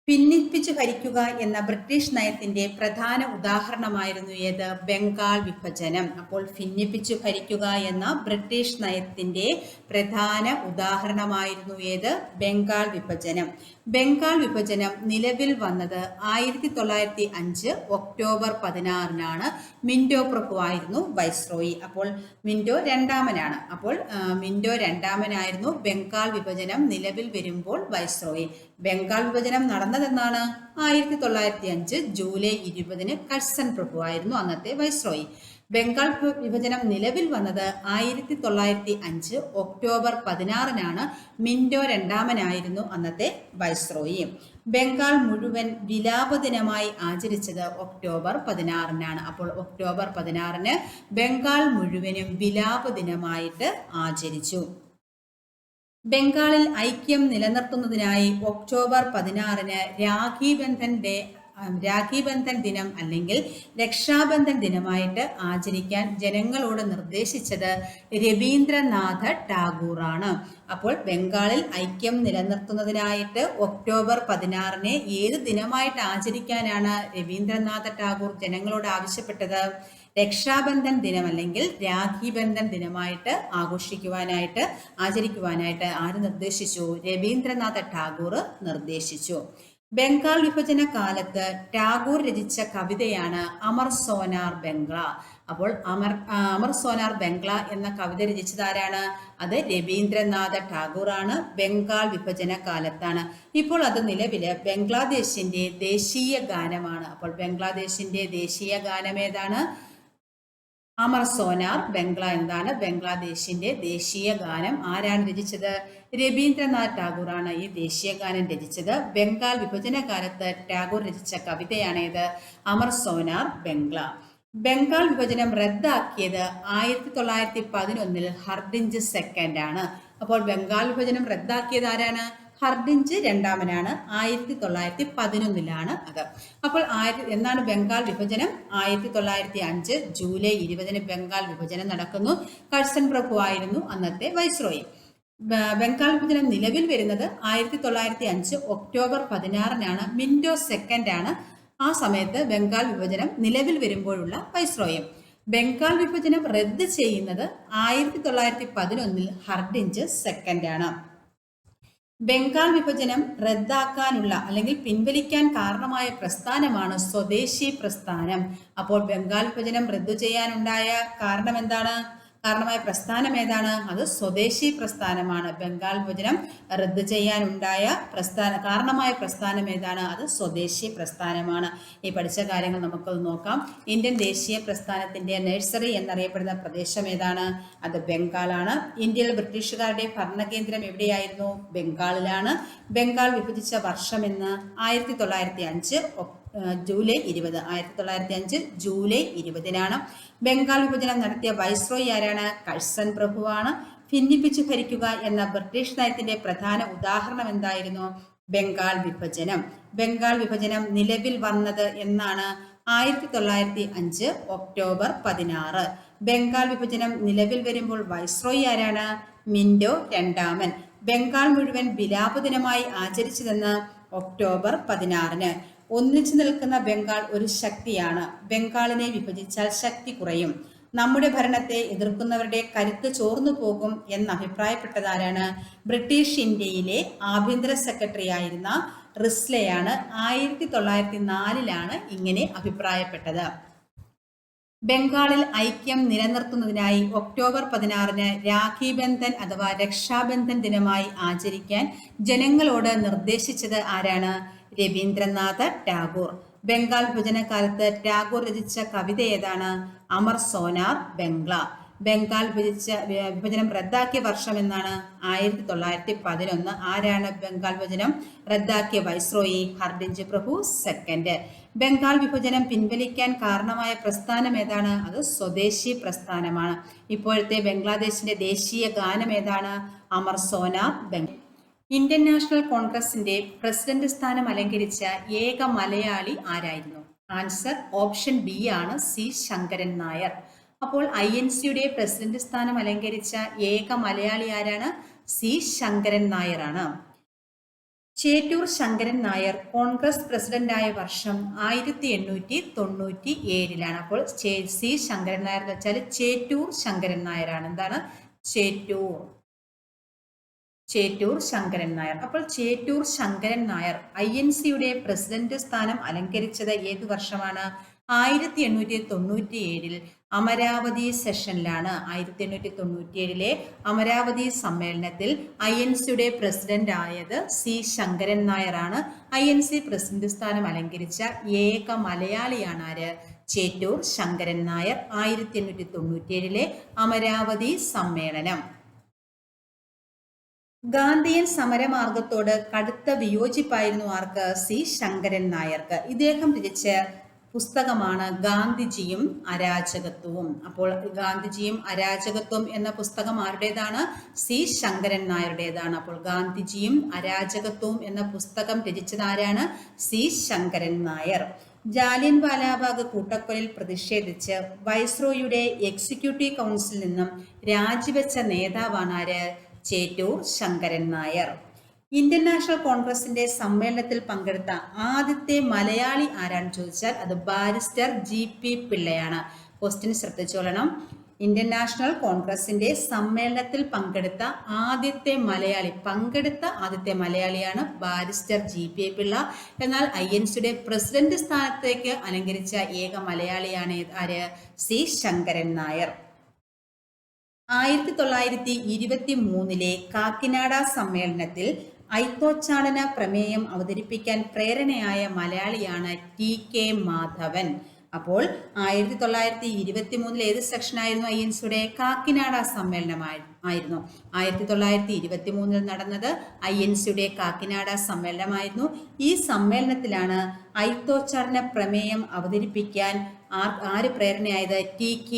ഭിന്നിപ്പിച്ചു ഭരിക്കുക എന്ന ബ്രിട്ടീഷ് നയത്തിന്റെ പ്രധാന ഉദാഹരണമായിരുന്നു ഏത്? ബംഗാൾ വിഭജനം. അപ്പോൾ ഭിന്നിപ്പിച്ചു ഭരിക്കുക എന്ന ബ്രിട്ടീഷ് നയത്തിന്റെ പ്രധാന ഉദാഹരണമായിരുന്നു ഏത്? ബംഗാൾ വിഭജനം. ബംഗാൾ വിഭജനം നിലവിൽ വന്നത് 1905 ഒക്ടോബർ 16 മിന്റോ പ്രഭു ആയിരുന്നു വൈസ്രോയി. അപ്പോൾ മിന്റോ രണ്ടാമനാണ്. അപ്പോൾ മിന്റോ രണ്ടാമനായിരുന്നു ബംഗാൾ വിഭജനം നിലവിൽ വരുമ്പോൾ വൈസ്രോയി. ബംഗാൾ വിഭജനം നടന്നതെന്നാണ്? 1905 ജൂലൈ 20 കഴ്സൺ പ്രഭു ആയിരുന്നു അന്നത്തെ വൈസ്രോയി. ബംഗാൾ വിഭജനം നിലവിൽ വന്നത് 1905 ഒക്ടോബർ 16 മിന്റോ രണ്ടാമനായിരുന്നു അന്നത്തെ വൈസ്രോയി. ബംഗാൾ മുഴുവൻ വിലാപ ദിനമായി ആചരിച്ചത് ഒക്ടോബർ 16 അപ്പോൾ ഒക്ടോബർ 16 ബംഗാൾ മുഴുവനും വിലാപ ദിനമായിട്ട് ആചരിച്ചു. ബംഗാളിൽ ഐക്യം നിലനിർത്തുന്നതിനായി ഒക്ടോബർ 16 രാഖി ബന്ധൻ ദിനം അല്ലെങ്കിൽ രക്ഷാബന്ധൻ ദിനമായിട്ട് ആചരിക്കാൻ ജനങ്ങളോട് നിർദ്ദേശിച്ചത് രവീന്ദ്രനാഥ ടാഗോറാണ്. അപ്പോൾ ബംഗാളിൽ ഐക്യം നിലനിർത്തുന്നതിനായിട്ട് ഒക്ടോബർ 16 ഏത് ദിനമായിട്ട് ആചരിക്കാനാണ് രവീന്ദ്രനാഥ ടാഗോർ ജനങ്ങളോട് ആവശ്യപ്പെട്ടത്? രക്ഷാബന്ധൻ ദിനം അല്ലെങ്കിൽ രാഖി ബന്ധൻ ദിനമായിട്ട് ആചരിക്കുവാനായിട്ട് ആര് നിർദ്ദേശിച്ചു? രവീന്ദ്രനാഥ ടാഗോർ നിർദ്ദേശിച്ചു. ബംഗാൾ വിഭജന കാലത്ത് ടാഗോർ രചിച്ച കവിതയാണ് അമർ സോനാർ ബംഗ്ല. അപ്പോൾ അമർ സോനാർ ബംഗ്ല എന്ന കവിത രചിച്ചതാരാണ്? അത് രവീന്ദ്രനാഥ ടാഗോർ ആണ്. ബംഗാൾ വിഭജന കാലത്താണ്. ഇപ്പോൾ അത് നിലവില് ബംഗ്ലാദേശിന്റെ ദേശീയ ഗാനമാണ്. അപ്പോൾ ബംഗ്ലാദേശിന്റെ ദേശീയ ഗാനം ഏതാണ്? അമർ സോനാർ ബംഗ്ല എന്നതാണ് ബംഗ്ലാദേശിന്റെ ദേശീയ ഗാനം. ആരാണ് രചിച്ചത്? രവീന്ദ്രനാഥ് ടാഗോർ ആണ് ഈ ദേശീയ ഗാനം രചിച്ചത്. ബംഗാൾ വിഭജന കാലത്ത് ടാഗോർ രചിച്ച കവിതയാണ് ഇത് അമർ സോനാർ ബംഗ്ല. ബംഗാൾ വിഭജനം റദ്ദാക്കിയത് 1911 ഹർഡിഞ്ച് സെക്കൻഡ് ആണ്. അപ്പോൾ ബംഗാൾ വിഭജനം റദ്ദാക്കിയത് ആരാണ്? ഹർഡിഞ്ച് രണ്ടാമനാണ്. 1911 അത്. അപ്പോൾ എന്നാണ് ബംഗാൾ വിഭജനം? 1905 ജൂലൈ 20 ബംഗാൾ വിഭജനം നടക്കുന്നു. കഴ്സൺ പ്രഭു ആയിരുന്നു അന്നത്തെ വൈസ്രോയി. ബംഗാൾ വിഭജനം നിലവിൽ വരുന്നത് 1905 ഒക്ടോബർ 16 മിന്റോ സെക്കൻഡ് ആണ് ആ സമയത്ത് ബംഗാൾ വിഭജനം നിലവിൽ വരുമ്പോഴുള്ള വൈസ്രോയി. ബംഗാൾ വിഭജനം റദ്ദ് ചെയ്യുന്നത് 1911 ഹർഡിഞ്ച് സെക്കൻഡ് ആണ്. ബംഗാൾ വിഭജനം റദ്ദാക്കാനുള്ള അല്ലെങ്കിൽ പിൻവലിക്കാൻ കാരണമായ പ്രസ്ഥാനമാണ് സ്വദേശി പ്രസ്ഥാനം. അപ്പോൾ ബംഗാൾ വിഭജനം റദ്ദു ചെയ്യാനുണ്ടായ കാരണം എന്താണ്? കാരണമായ പ്രസ്ഥാനം ഏതാണ്? അത് സ്വദേശി പ്രസ്ഥാനമാണ്. ബംഗാൾ വിഭജനം റദ്ദു ചെയ്യാനുണ്ടായ കാരണമായ പ്രസ്ഥാനം ഏതാണ്? അത് സ്വദേശി പ്രസ്ഥാനമാണ്. ഈ പഠിച്ച കാര്യങ്ങൾ നമുക്കത് നോക്കാം. ഇന്ത്യൻ ദേശീയ പ്രസ്ഥാനത്തിന്റെ നഴ്സറി എന്നറിയപ്പെടുന്ന പ്രദേശം ഏതാണ്? അത് ബംഗാളാണ്. ഇന്ത്യയിൽ ബ്രിട്ടീഷുകാരുടെ ഭരണകേന്ദ്രം എവിടെയായിരുന്നു? ബംഗാളിലാണ്. ബംഗാൾ വിഭജിച്ച വർഷം എന്ന് 1905 ജൂലൈ 20. 1905 ജൂലൈ 20 ബംഗാൾ വിഭജനം നടത്തിയ വൈസ്രോയി ആരാണ്? കഴ്സൺ പ്രഭുവാണ്. ഭിന്നിപ്പിച്ചു ഭരിക്കുക എന്ന ബ്രിട്ടീഷ് നയത്തിന്റെ പ്രധാന ഉദാഹരണം എന്തായിരുന്നു? ബംഗാൾ വിഭജനം. ബംഗാൾ വിഭജനം നിലവിൽ വന്നത് എന്നാണ്? 1905 ഒക്ടോബർ 16. ബംഗാൾ വിഭജനം നിലവിൽ വരുമ്പോൾ വൈസ്രോയി ആരാണ്? മിന്റോ രണ്ടാമൻ. ബംഗാൾ മുഴുവൻ വിലാപ ദിനമായി ആചരിച്ചതെന്ന് ഒക്ടോബർ 16. ഒന്നിച്ചു നിൽക്കുന്ന ബംഗാൾ ഒരു ശക്തിയാണ്. ബംഗാളിനെ വിഭജിച്ചാൽ ശക്തി കുറയും. നമ്മുടെ ഭരണത്തെ എതിർക്കുന്നവരുടെ കരുത്ത് ചോർന്നു പോകും എന്ന് അഭിപ്രായപ്പെട്ടതാരാണ്? ബ്രിട്ടീഷ് ഇന്ത്യയിലെ ആഭ്യന്തര സെക്രട്ടറി ആയിരുന്ന റിസ്ലെയാണ്. 1904 ഇങ്ങനെ അഭിപ്രായപ്പെട്ടത്. ബംഗാളിൽ ഐക്യം നിലനിർത്തുന്നതിനായി ഒക്ടോബർ 16 രാഖി ബന്ധൻ അഥവാ രക്ഷാബന്ധൻ ദിനമായി ആചരിക്കാൻ ജനങ്ങളോട് നിർദ്ദേശിച്ചത് ആരാണ്? രവീന്ദ്രനാഥ ടാഗോർ. ബംഗാൾ വിഭജനകാലത്ത് ടാഗോർ രചിച്ച കവിത ഏതാണ്? അമർ സോനാർ ബംഗ്ല. ബംഗാൾ വിഭജനം റദ്ദാക്കിയ വർഷം എന്നാണ്? 1911. ആരാണ് ബംഗാൾ വിഭജനം റദ്ദാക്കിയ വൈസ്രോയി? ഹർഡിഞ്ച് പ്രഭു സെക്കൻഡ്. ബംഗാൾ വിഭജനം പിൻവലിക്കാൻ കാരണമായ പ്രസ്ഥാനം ഏതാണ്? അത് സ്വദേശി പ്രസ്ഥാനമാണ്. ഇപ്പോഴത്തെ ബംഗ്ലാദേശിന്റെ ദേശീയ ഗാനം ഏതാണ്? Amar sonar Bangla. Indian national കോൺഗ്രസിന്റെ പ്രസിഡന്റ് സ്ഥാനം അലങ്കരിച്ച ഏക മലയാളി ആരായിരുന്നു? ആൻസർ ഓപ്ഷൻ ബി ആണ്, സി ശങ്കരൻ നായർ. അപ്പോൾ INCയുടെ പ്രസിഡന്റ് സ്ഥാനം അലങ്കരിച്ച ഏക മലയാളി ആരാണ്? സി ശങ്കരൻ നായർ ആണ്. ചേറ്റൂർ ശങ്കരൻ നായർ കോൺഗ്രസ് പ്രസിഡന്റായ വർഷം 1897. അപ്പോൾ സി ശങ്കരൻ നായർ എന്ന് വെച്ചാൽ ചേറ്റൂർ ശങ്കരൻ നായരാണ്. എന്താണ്? ചേറ്റൂർ ശങ്കരൻ നായർ. അപ്പോൾ ചേറ്റൂർ ശങ്കരൻ നായർ INCയുടെ പ്രസിഡന്റ് സ്ഥാനം അലങ്കരിച്ചത് ഏത് വർഷമാണ്? 1897 അമരാവതി സെഷനിലാണ്. 1897 അമരാവതി സമ്മേളനത്തിൽ INCയുടെ പ്രസിഡന്റ് ആയത് സി ശങ്കരൻ നായർ ആണ്. INC പ്രസിഡന്റ് സ്ഥാനം അലങ്കരിച്ച ഏക മലയാളിയാണ് ആര്? ചേറ്റൂർ ശങ്കരൻ നായർ. 1897 അമരാവതി സമ്മേളനം. ഗാന്ധിയൻ സമരമാർഗത്തോട് കടുത്ത വിയോജിപ്പായിരുന്നു ആർക്ക്? സി ശങ്കരൻ നായർക്ക്. ഇദ്ദേഹം രചിച്ച പുസ്തകമാണ് ഗാന്ധിജിയും അരാജകത്വവും. അപ്പോൾ ഗാന്ധിജിയും അരാജകത്വം എന്ന പുസ്തകം ആരുടേതാണ്? സി ശങ്കരൻ നായരുടേതാണ്. അപ്പോൾ ഗാന്ധിജിയും അരാജകത്വവും എന്ന പുസ്തകം രചിച്ചത് ആരാണ്? സി ശങ്കരൻ നായർ. ജാലിയൻ വാലാബാഗ് കൂട്ടക്കൊലയിൽ പ്രതിഷേധിച്ച് വൈസ്രോയുടെ എക്സിക്യൂട്ടീവ് കൗൺസിലിൽ നിന്നും രാജിവെച്ച നേതാവാണ് ആര്? ചേറ്റൂർ ശങ്കരൻ നായർ. ഇന്ത്യൻ നാഷണൽ കോൺഗ്രസിന്റെ സമ്മേളനത്തിൽ പങ്കെടുത്ത ആദ്യത്തെ മലയാളി ആരാണെന്ന് ചോദിച്ചാൽ അത് ബാരിസ്റ്റർ GP പിള്ളയാണ്. ക്വസ്റ്റ്യൻ ശ്രദ്ധിച്ചോളണം. ഇന്ത്യൻ നാഷണൽ കോൺഗ്രസിന്റെ സമ്മേളനത്തിൽ പങ്കെടുത്ത ആദ്യത്തെ മലയാളിയാണ് ബാരിസ്റ്റർ GP പിള്ള. എന്നാൽ INCയുടെ പ്രസിഡന്റ് സ്ഥാനത്തേക്ക് അലങ്കരിച്ച ഏക മലയാളിയാണ് ആര്? സി ശങ്കരൻ നായർ. 1923 കാക്കിനാഡ സമ്മേളനത്തിൽ ഐത്തോച്ചാടന പ്രമേയം അവതരിപ്പിക്കാൻ പ്രേരണയായ മലയാളിയാണ് TK മാധവൻ. അപ്പോൾ 1923 ഏത് സെക്ഷനായിരുന്നു INCയുടെ? കാക്കിനാഡ സമ്മേളനമായിരുന്നു. 1923 നടന്നത് INCയുടെ കാക്കിനാഡ സമ്മേളനമായിരുന്നു. ഈ സമ്മേളനത്തിലാണ് ഐത്തോച്ചാടന പ്രമേയം അവതരിപ്പിക്കാൻ ആര് പ്രേരണയായത്? TK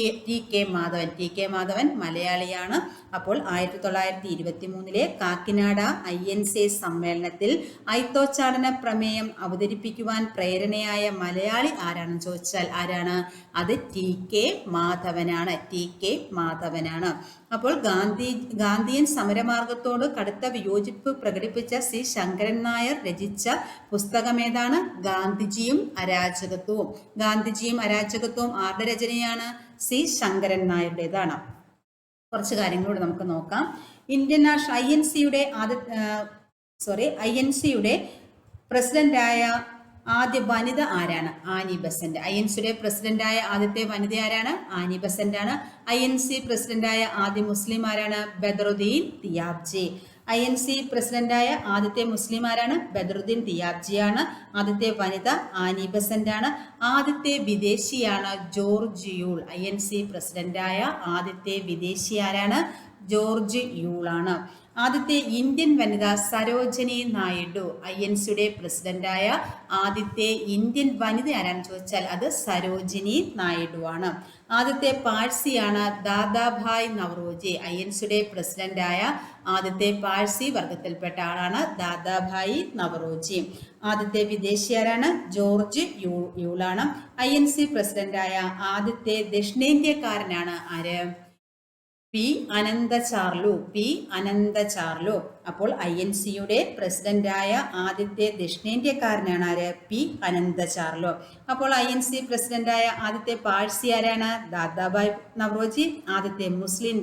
മാധവൻ മലയാളിയാണ്. അപ്പോൾ 1923 കാക്കിനാഡ INC സമ്മേളനത്തിൽ ഐത്തോച്ചാടന പ്രമേയം അവതരിപ്പിക്കുവാൻ പ്രേരണയായ മലയാളി ആരാണെന്ന് ചോദിച്ചാൽ ആരാണ്? അത് TK മാധവനാണ്. അപ്പോൾ ഗാന്ധിയൻ സമരമാർഗത്തോട് കടുത്ത വിയോജിപ്പ് പ്രകടിപ്പിച്ച സി ശങ്കരൻ നായർ രചിച്ച പുസ്തകം ഏതാണ്? ഗാന്ധിജിയും അരാജകത്വവും. ഗാന്ധിജിയും അരാജകത്വവും ആരുടെ രചനയാണ്? സി ശങ്കരൻ നായരുടേതാണ്. കുറച്ച് കാര്യങ്ങളോട് നമുക്ക് നോക്കാം. ഇന്ത്യൻ നാഷണൽ INCയുടെ പ്രസിഡന്റായ ആദ്യ വനിത ആരാണ്? Annie Besant. INCയുടെ പ്രസിഡന്റായ ആദ്യത്തെ വനിത ആരാണ്? ആനി ബസന്റ് ആണ്. INC പ്രസിഡന്റായ ആദ്യ മുസ്ലിം ആരാണ്? ബദറുദ്ദീൻ തിയാബ്ജി. INC പ്രസിഡന്റായ ആദ്യത്തെ മുസ്ലിം ആരാണ്? ബദറുദ്ദീൻ തിയാബ്ജിയാണ്. ആദ്യത്തെ വനിത ആനി ബസന്റ് ആണ്. ആദ്യത്തെ വിദേശിയാണ് ജോർജ് യൂൾ. INC പ്രസിഡന്റായ ആദ്യത്തെ വിദേശി ആരാണ്? ജോർജ് യൂൾ ആണ്. ആദ്യത്തെ ഇന്ത്യൻ വനിത സരോജിനി നായിഡു. INCയുടെ പ്രസിഡന്റായ ആദ്യത്തെ ഇന്ത്യൻ വനിത ആരാണെന്ന് ചോദിച്ചാൽ അത് സരോജിനി നായിഡു ആണ്. ആദ്യത്തെ പാഴ്സിയാണ് ദാദാഭായ് നവറോജി. INCയുടെ പ്രസിഡന്റായ ആദ്യത്തെ പാഴ്സി വർഗത്തിൽപ്പെട്ട ആളാണ് ദാദാഭായ് നവറോജി. ആദ്യത്തെ വിദേശിയാരാണ്? ജോർജ് യൂളാണ്. INC പ്രസിഡന്റായ ആദ്യത്തെ ദക്ഷിണേന്ത്യക്കാരനാണ് ആര്? പി അനന്ത ചാർലു. അപ്പോൾ INCയുടെ പ്രസിഡന്റായ ആദ്യത്തെ ദക്ഷിണേന്ത്യക്കാരനാണ് ആര്? പി അനന്ത ചാർലു. അപ്പോൾ INC പ്രസിഡന്റായ ആദ്യത്തെ പാഴ്സി ആരാണ്? ദാദാഭായ് നവറോജി. ആദ്യത്തെ മുസ്ലിം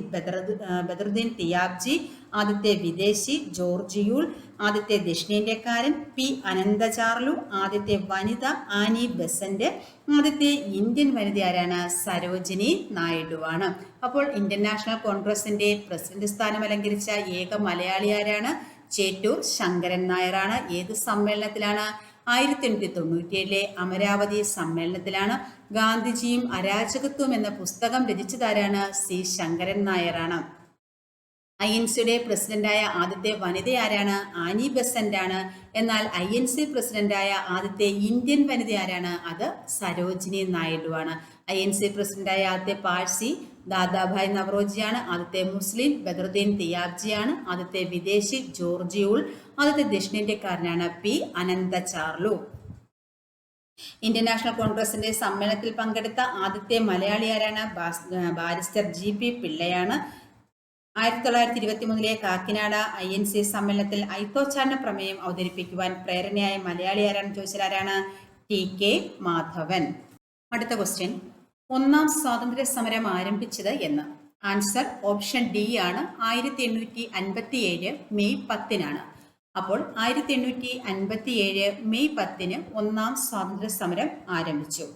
ബദറുദ്ദീൻ തിയാബ്ജി. ആദ്യത്തെ വിദേശി ജോർജ് യൂൾ. ആദ്യത്തെ ദക്ഷിണേന്ത്യക്കാരൻ പി അനന്ത ചാർലു. ആദ്യത്തെ വനിത ആനി ബെസന്റ്. ആദ്യത്തെ ഇന്ത്യൻ വനിത ആരാണ്? സരോജിനി നായിഡു ആണ്. അപ്പോൾ ഇന്ത്യൻ നാഷണൽ കോൺഗ്രസിന്റെ പ്രസിഡന്റ് സ്ഥാനം അലങ്കരിച്ച ഏക മലയാളി ആരാണ്? ചേറ്റൂർ ശങ്കരൻ നായരാണ്. ഏത് സമ്മേളനത്തിലാണ്? 1897 അമരാവതി സമ്മേളനത്തിലാണ്. ഗാന്ധിജിയും അരാജകത്വം എന്ന പുസ്തകം രചിച്ചതാരാണ്? സി ശങ്കരൻ നായരാണ്. INCയുടെ പ്രസിഡന്റായ ആദ്യത്തെ വനിത ആരാണ്? ആനി ബെസന്റ് ആണ്. എന്നാൽ INC പ്രസിഡന്റായ ആദ്യത്തെ ഇന്ത്യൻ വനിത ആരാണ്? അത് സരോജിനി നായിഡു ആണ്. INC പ്രസിഡന്റായ ആദ്യത്തെ പാഴ്സി ദാദാഭായ് നവറോജിയാണ്. ആദ്യത്തെ മുസ്ലിം ബദറുദ്ദീൻ തിയാബ്ജിയാണ്. ആദ്യത്തെ വിദേശി ജോർജ് യൂൾ. ആദ്യത്തെ ദക്ഷിണേന്ത്യക്കാരനാണ് പി അനന്തചാർലു. ഇന്ത്യൻ നാഷണൽ കോൺഗ്രസിന്റെ സമ്മേളനത്തിൽ പങ്കെടുത്ത ആദ്യത്തെ മലയാളി ആരാണ്? Barrister GP പിള്ളയാണ്. 1923 കാക്കിനാട INC സമ്മേളനത്തിൽ ഐത്തോച്ചാരണ പ്രമേയം അവതരിപ്പിക്കുവാൻ പ്രേരണയായ മലയാളി ആരാണെന്ന് ചോദിച്ചാൽ ആരാണ്? TK മാധവൻ. അടുത്ത ക്വസ്റ്റ്യൻ, ഒന്നാം സ്വാതന്ത്ര്യ സമരം ആരംഭിച്ചത് എന്ന്? ആൻസർ ഓപ്ഷൻ D ആണ്. 1857 മെയ് 10 അപ്പോൾ 1857 മെയ് 10 ഒന്നാം സ്വാതന്ത്ര്യ സമരം ആരംഭിച്ചു.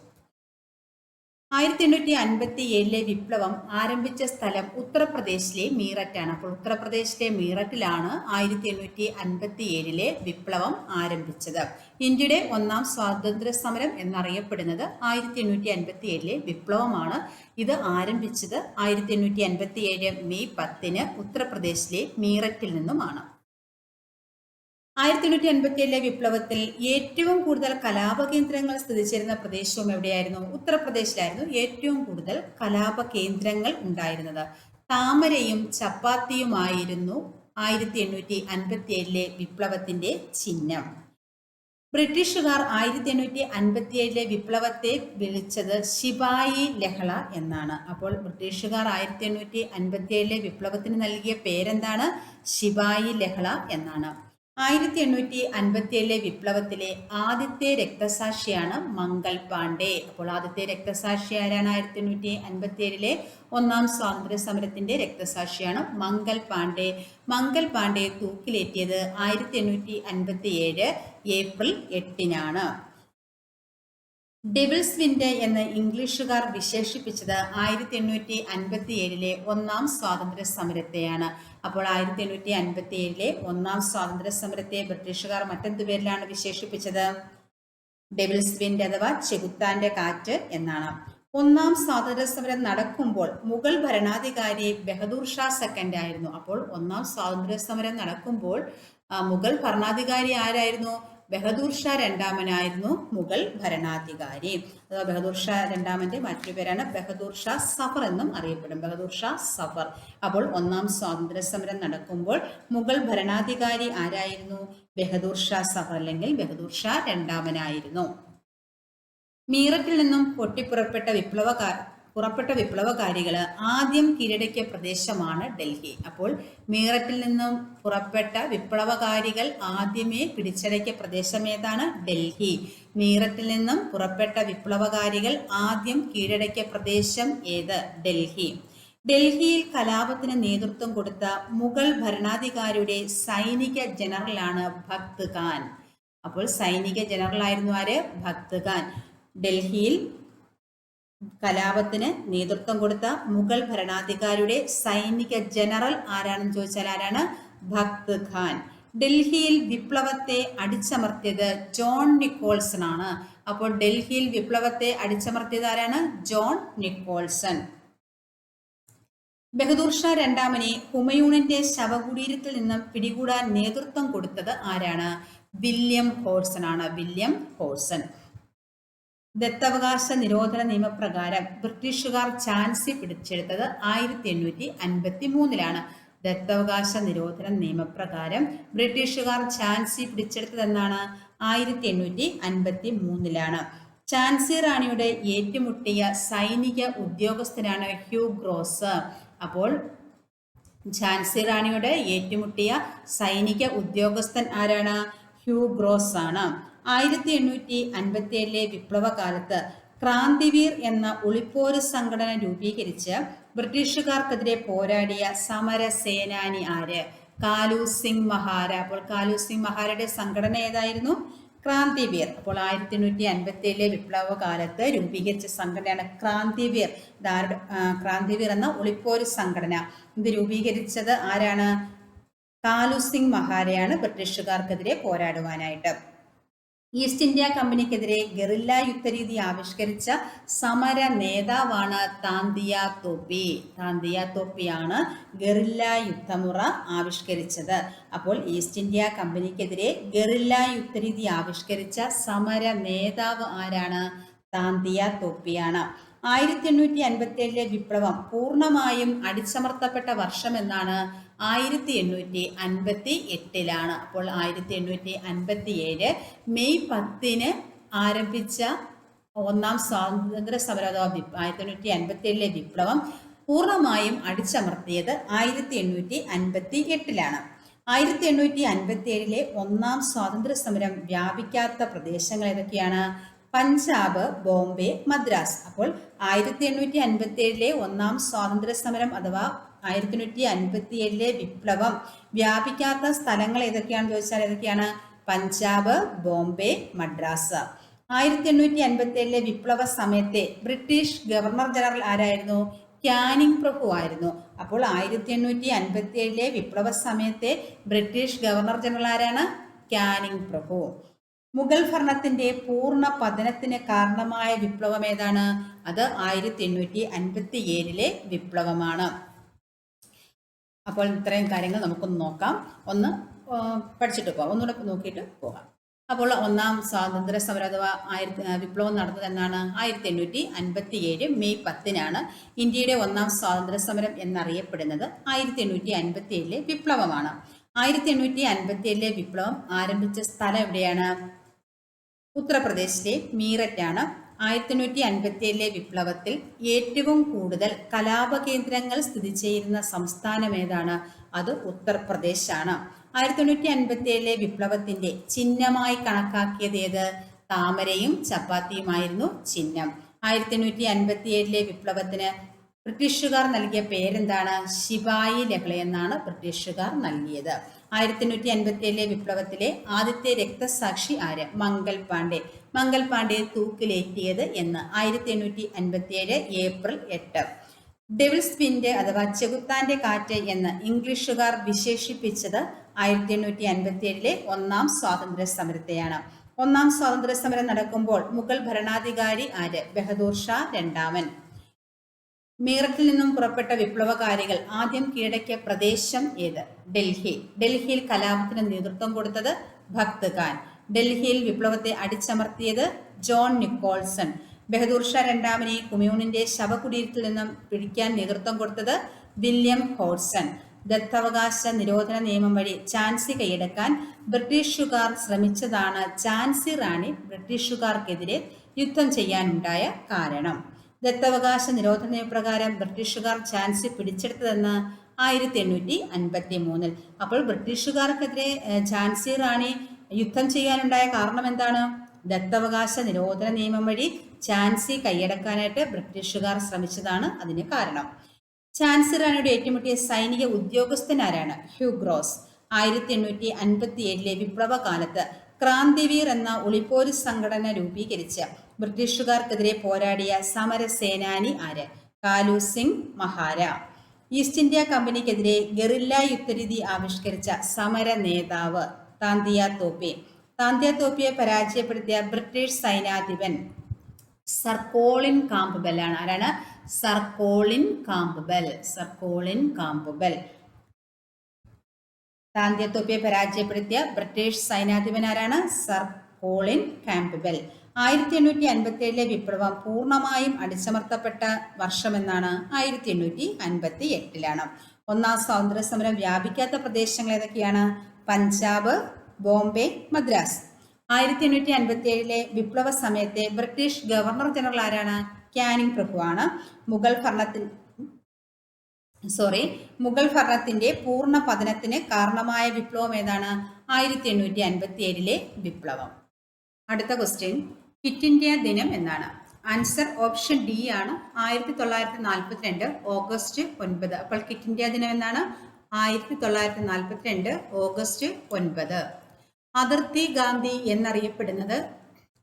1857 വിപ്ലവം ആരംഭിച്ച സ്ഥലം ഉത്തർപ്രദേശിലെ മീററ്റാണ്. അപ്പോൾ ഉത്തർപ്രദേശിലെ മീററ്റിലാണ് 1857 വിപ്ലവം ആരംഭിച്ചത്. ഇന്ത്യയുടെ ഒന്നാം സ്വാതന്ത്ര്യ സമരം എന്നറിയപ്പെടുന്നത് 1857 വിപ്ലവമാണ്. ഇത് ആരംഭിച്ചത് 1857 മെയ് 10 ഉത്തർപ്രദേശിലെ മീററ്റിൽ നിന്നുമാണ്. 1857 വിപ്ലവത്തിൽ ഏറ്റവും കൂടുതൽ കലാപകേന്ദ്രങ്ങൾ സ്ഥിതി ചെയ്യുന്ന പ്രദേശവും എവിടെയായിരുന്നു? ഉത്തർപ്രദേശിലായിരുന്നു ഏറ്റവും കൂടുതൽ കലാപകേന്ദ്രങ്ങൾ ഉണ്ടായിരുന്നത്. താമരയും ചപ്പാത്തിയുമായിരുന്നു 1857 വിപ്ലവത്തിന്റെ ചിഹ്നം. ബ്രിട്ടീഷുകാർ 1857 വിപ്ലവത്തെ വിളിച്ചത് ശിപായി ലഹള എന്നാണ്. അപ്പോൾ ബ്രിട്ടീഷുകാർ 1857 വിപ്ലവത്തിന് നൽകിയ പേരെന്താണ്? ശിപായി ലഹള എന്നാണ്. 1857 വിപ്ലവത്തിലെ ആദ്യത്തെ രക്തസാക്ഷിയാണ് മംഗൾ പാണ്ഡെ. അപ്പോൾ ആദ്യത്തെ രക്തസാക്ഷി ആരാണ്? 1857 ഒന്നാം സ്വാതന്ത്ര്യ സമരത്തിന്റെ രക്തസാക്ഷിയാണ് മംഗൾ പാണ്ഡെ. മംഗൾ പാണ്ഡെ തൂക്കിലേറ്റിയത് 1857 ഏപ്രിൽ 8 ഡെവിൾസ് വിൻഡ് എന്ന് ഇംഗ്ലീഷുകാർ വിശേഷിപ്പിച്ചത് 1857 ഒന്നാം സ്വാതന്ത്ര്യ സമരത്തെയാണ്. അപ്പോൾ 1857 ഒന്നാം സ്വാതന്ത്ര്യ സമരത്തെ ബ്രിട്ടീഷുകാർ മറ്റെന്തു പേരിലാണ് വിശേഷിപ്പിച്ചത്? ഡെവിൾസ് വിൻഡ് അഥവാ ചെകുത്താന്റെ കാറ്റ് എന്നാണ്. ഒന്നാം സ്വാതന്ത്ര്യ സമരം നടക്കുമ്പോൾ മുഗൾ ഭരണാധികാരി ബഹദൂർ ഷാ സെക്കൻഡ് ആയിരുന്നു. അപ്പോൾ ഒന്നാം സ്വാതന്ത്ര്യ സമരം നടക്കുമ്പോൾ മുഗൾ ഭരണാധികാരി ആരായിരുന്നു? ബഹദൂർ ഷാ രണ്ടാമനായിരുന്നു മുഗൾ ഭരണാധികാരി. അഥവാ ബഹദൂർ ഷാ രണ്ടാമന്റെ മറ്റൊരു പേരാണ് ബഹദൂർ ഷാ സഫർ എന്നും അറിയപ്പെടും. ബഹദൂർ ഷാ സഫർ. അപ്പോൾ ഒന്നാം സ്വാതന്ത്ര്യ സമരം നടക്കുമ്പോൾ മുഗൾ ഭരണാധികാരി ആരായിരുന്നു? ബഹദൂർ ഷാ സഫർ അല്ലെങ്കിൽ ബഹദൂർ ഷാ രണ്ടാമനായിരുന്നു. മീററ്റിൽ നിന്നും പുറപ്പെട്ട വിപ്ലവകാരികൾ ആദ്യം കീഴടക്കിയ പ്രദേശമാണ് ഡൽഹി. അപ്പോൾ മീററ്റിൽ നിന്നും പുറപ്പെട്ട വിപ്ലവകാരികൾ ആദ്യമേ പിടിച്ചടക്കിയ പ്രദേശം ഏതാണ്? ഡൽഹി. മീററ്റിൽ നിന്നും പുറപ്പെട്ട വിപ്ലവകാരികൾ ആദ്യം കീഴടക്കിയ പ്രദേശം ഏത്? ഡൽഹി. ഡൽഹിയിൽ കലാപത്തിന് നേതൃത്വം കൊടുത്ത മുഗൾ ഭരണാധികാരിയുടെ സൈനിക ജനറലാണ് ഭക്ത് ഖാൻ. അപ്പോൾ സൈനിക ജനറൽ ആയിരുന്നു ആര്? ഭക്ത് ഖാൻ. ഡൽഹിയിൽ കലാപത്തിന് നേതൃത്വം കൊടുത്ത മുഗൾ ഭരണാധികാരിയുടെ സൈനിക ജനറൽ ആരാണെന്ന് ചോദിച്ചാൽ ആരാണ്? ഭക്ത് ഖാൻ. ഡൽഹിയിൽ വിപ്ലവത്തെ അടിച്ചമർത്തിയത് ജോൺ നിക്കോൾസൺ ആണ്. അപ്പോൾ ഡൽഹിയിൽ വിപ്ലവത്തെ അടിച്ചമർത്തിയത് ആരാണ്? John Nicholson. ബഹദൂർ ഷാ രണ്ടാമനെ ഹുമയൂണിന്റെ ശവകുടീരത്തിൽ നിന്നും പിടികൂടാൻ നേതൃത്വം കൊടുത്തത് ആരാണ്? വില്യം ഹോഴ്സൺ ആണ്. വില്യം ഹോഴ്സൺ. ദത്തവകാശ നിരോധന നിയമപ്രകാരം ബ്രിട്ടീഷുകാർ ഝാൻസി പിടിച്ചെടുത്തത് 1853 ദത്തവകാശ നിരോധന നിയമപ്രകാരം ബ്രിട്ടീഷുകാർ ഝാൻസി പിടിച്ചെടുത്തതെന്നാണ്? 1853. ഝാൻസി റാണിയുടെ ഏറ്റുമുട്ടിയ സൈനിക ഉദ്യോഗസ്ഥനാണ് ഹ്യൂ ഗ്രോസ്. അപ്പോൾ ഝാൻസി റാണിയുടെ ഏറ്റുമുട്ടിയ സൈനിക ഉദ്യോഗസ്ഥൻ ആരാണ്? ഹ്യൂ ഗ്രോസ് ആണ്. 1857 വിപ്ലവകാലത്ത് ക്രാന്തിവീർ എന്ന ഒളിപ്പോര് സംഘടന രൂപീകരിച്ച് ബ്രിട്ടീഷുകാർക്കെതിരെ പോരാടിയ സമരസേനാനി ആര്? കാലു സിംഗ് മഹാര. അപ്പോൾ കാലു സിംഗ് മഹാരയുടെ സംഘടന ഏതായിരുന്നു? ക്രാന്തിവീർ. അപ്പോൾ 1857 വിപ്ലവകാലത്ത് രൂപീകരിച്ച സംഘടനയാണ് ക്രാന്തിവീർ. ക്രാന്തിവീർ എന്ന ഒളിപ്പോര് സംഘടന. ഇത് രൂപീകരിച്ചത് ആരാണ്? കാലു സിംഗ് മഹാരയാണ് ബ്രിട്ടീഷുകാർക്കെതിരെ പോരാടുവാനായിട്ട്. ഈസ്റ്റ് ഇന്ത്യ കമ്പനിക്കെതിരെ ഗറില്ല യുദ്ധരീതി ആവിഷ്കരിച്ച സമര നേതാവാണ് താന്തിയ തോപ്പി. താന്തിയ തോപ്പിയാണ് ഗറില്ല യുദ്ധമുറ ആവിഷ്കരിച്ചത്. അപ്പോൾ ഈസ്റ്റ് ഇന്ത്യ കമ്പനിക്കെതിരെ ഗറില്ല യുദ്ധരീതി ആവിഷ്കരിച്ച സമര നേതാവ് ആരാണ്? താന്തിയ തോപ്പിയാണ്. 1857 വിപ്ലവം പൂർണ്ണമായും അടിച്ചമർത്തപ്പെട്ട വർഷം എന്നാണ്? 1858 അപ്പോൾ 1857 മെയ് 10 ആരംഭിച്ച ഒന്നാം സ്വാതന്ത്ര്യ സമരം അഥവാ 1857 വിപ്ലവം പൂർണ്ണമായും അടിച്ചമർത്തിയത് 1858 1857 ഒന്നാം സ്വാതന്ത്ര്യ സമരം വ്യാപിക്കാത്ത പ്രദേശങ്ങൾ ഏതൊക്കെയാണ്? പഞ്ചാബ്, ബോംബെ, മദ്രാസ്. അപ്പോൾ 1857 ഒന്നാം സ്വാതന്ത്ര്യ സമരം അഥവാ 1857 വിപ്ലവം വ്യാപിക്കാത്ത സ്ഥലങ്ങൾ ഏതൊക്കെയാണെന്ന് ചോദിച്ചാൽ ഏതൊക്കെയാണ്? പഞ്ചാബ്, ബോംബെ, മദ്രാസ്. 1857 വിപ്ലവ സമയത്തെ ബ്രിട്ടീഷ് ഗവർണർ ജനറൽ ആരായിരുന്നു? ക്യാനിങ് പ്രഭു ആയിരുന്നു. അപ്പോൾ 1857 വിപ്ലവ സമയത്തെ ബ്രിട്ടീഷ് ഗവർണർ ജനറൽ ആരാണ്? ക്യാനിങ് പ്രഭു. മുഗൾ ഭരണത്തിന്റെ പൂർണ്ണ പതനത്തിന് കാരണമായ വിപ്ലവം ഏതാണ്? അത് 1857 വിപ്ലവമാണ്. അപ്പോൾ ഇത്രയും കാര്യങ്ങൾ നമുക്കൊന്ന് നോക്കാം, ഒന്ന് പഠിച്ചിട്ട് പോകാം, ഒന്നുകൂടെ നോക്കിയിട്ട് പോകാം. അപ്പോൾ ഒന്നാം സ്വാതന്ത്ര്യ സമരം അഥവാ വിപ്ലവം നടന്നത് എന്നാണ്? 1857 മെയ് 10 ഇന്ത്യയുടെ ഒന്നാം സ്വാതന്ത്ര്യ സമരം എന്നറിയപ്പെടുന്നത് 1857 വിപ്ലവമാണ്. 1857 വിപ്ലവം ആരംഭിച്ച സ്ഥലം എവിടെയാണ്? ഉത്തർപ്രദേശിലെ മീററ്റാണ്. 1857 വിപ്ലവത്തിൽ ഏറ്റവും കൂടുതൽ കലാപ കേന്ദ്രങ്ങൾ സ്ഥിതി ചെയ്യുന്ന സംസ്ഥാനം ഏതാണ്? അത് ഉത്തർപ്രദേശാണ്. 1857 വിപ്ലവത്തിന്റെ ചിഹ്നമായി കണക്കാക്കിയത് ഏത്? താമരയും ചപ്പാത്തിയുമായിരുന്നു ചിഹ്നം. 1857 വിപ്ലവത്തിന് ബ്രിട്ടീഷുകാർ നൽകിയ പേരെന്താണ്? ശിപായി ലഹള എന്നാണ് ബ്രിട്ടീഷുകാർ നൽകിയത്. 1857 വിപ്ലവത്തിലെ ആദ്യത്തെ രക്തസാക്ഷി ആര്? മംഗൽ പാണ്ഡെ. മംഗൽ പാണ്ഡെയെ തൂക്കിലേറ്റിയത് എന്ന്? 1857 ഏപ്രിൽ 8. ഡെവിൾസ് വിൻഡ് അഥവാ ചെകുത്താന്റെ കാറ്റ് എന്ന് ഇംഗ്ലീഷുകാർ വിശേഷിപ്പിച്ചത് 1857 ഒന്നാം സ്വാതന്ത്ര്യ സമരത്തെയാണ്. ഒന്നാം സ്വാതന്ത്ര്യ സമരം നടക്കുമ്പോൾ മുഗൾ ഭരണാധികാരി ആര്? ബഹദൂർ ഷാ രണ്ടാമൻ. മീററ്റിൽ നിന്നും പുറപ്പെട്ട വിപ്ലവകാരികൾ ആദ്യം കീഴടക്കിയ പ്രദേശം ഏത്? ഡൽഹി. ഡൽഹിയിൽ കലാപത്തിന് നേതൃത്വം കൊടുത്തത് ഭക്ത് ഖാൻ. ഡൽഹിയിൽ വിപ്ലവത്തെ അടിച്ചമർത്തിയത് ജോൺ നിക്കോൾസൺ. ബഹദൂർ ഷാ രണ്ടാമനെ കുമ്യൂണിന്റെ ശവകുടീരത്തിൽ നിന്നും പിടിക്കാൻ നേതൃത്വം കൊടുത്തത് വില്യം ഹോഡ്സൺ. ദത്തവകാശ നിരോധന നിയമം വഴി ഝാൻസി കൈയടക്കാൻ ബ്രിട്ടീഷുകാർ ശ്രമിച്ചതാണ് ഝാൻസി റാണി ബ്രിട്ടീഷുകാർക്കെതിരെ യുദ്ധം ചെയ്യാനുണ്ടായ കാരണം. ദത്തവകാശ നിരോധന നിയമപ്രകാരം ബ്രിട്ടീഷുകാർ ഝാൻസി പിടിച്ചെടുത്തതെന്ന് 1853. അപ്പോൾ ബ്രിട്ടീഷുകാർക്കെതിരെ ഝാൻസി റാണി യുദ്ധം ചെയ്യാനുണ്ടായ കാരണം എന്താണ്? ദത്തവകാശ നിരോധന നിയമം വഴി ഝാൻസി കൈയടക്കാനായിട്ട് ബ്രിട്ടീഷുകാർ ശ്രമിച്ചതാണ് അതിന് കാരണം. ഝാൻസി റാണിയുടെ ഏറ്റുമുട്ടിയ സൈനിക ഉദ്യോഗസ്ഥൻ ആരാണ്? ഹ്യൂഗ്രോസ്. 1857 വിപ്ലവകാലത്ത് ക്രാന്തിവീർ എന്ന ഒളിപ്പോര് സംഘടന രൂപീകരിച്ച് ബ്രിട്ടീഷുകാർക്കെതിരെ പോരാടിയ സമരസേനാനി ആര്? കാലു സിംഗ് മഹാര. ഈസ്റ്റ് ഇന്ത്യ കമ്പനിക്കെതിരെ ഗറില്ല യുദ്ധരീതി ആവിഷ്കരിച്ച സമര നേതാവ് താന്തിയ തോപ്പെ. താന്തിയ തോപ്പിയെ പരാജയപ്പെടുത്തിയ ബ്രിട്ടീഷ് സൈന്യാധിപൻ സർ കോളിൻ കാംപ്ബെൽ ആണ്. ആരാണ്? Sir Colin Campbell. Sir Colin Campbell. താന്തിയ തോപ്പിയെ പരാജയപ്പെടുത്തിയ ബ്രിട്ടീഷ് സൈന്യാധിപൻ ആരാണ്? Sir Colin Campbell. 1857 വിപ്ലവം പൂർണ്ണമായും അടിച്ചമർത്തപ്പെട്ട വർഷമെന്നാണ്? 1858. ഒന്നാം സ്വാതന്ത്ര്യ സമരം വ്യാപിക്കാത്ത പ്രദേശങ്ങൾ ഏതൊക്കെയാണ്? പഞ്ചാബ്, ബോംബെ, മദ്രാസ്. 1857 വിപ്ലവ സമയത്തെ ബ്രിട്ടീഷ് ഗവർണർ ജനറൽ ആരാണ്? ക്യാനിങ് പ്രഭുവാണ്. മുഗൾ ഭരണത്തിന്റെ പൂർണ്ണ പതനത്തിന് കാരണമായ വിപ്ലവം ഏതാണ്? 1857 വിപ്ലവം. അടുത്ത ക്വസ്റ്റ്യൻ, ക്വിറ്റ് ഇന്ത്യ ദിനം എന്നാണ്? ആൻസർ ഓപ്ഷൻ ഡി ആണ്, 1942 ഓഗസ്റ്റ് 9. അപ്പോൾ ക്വിറ്റ് ഇന്ത്യ ദിനം എന്നാണ്? 1942 ഓഗസ്റ്റ് 9. അതിർത്തി ഗാന്ധി എന്നറിയപ്പെടുന്നത്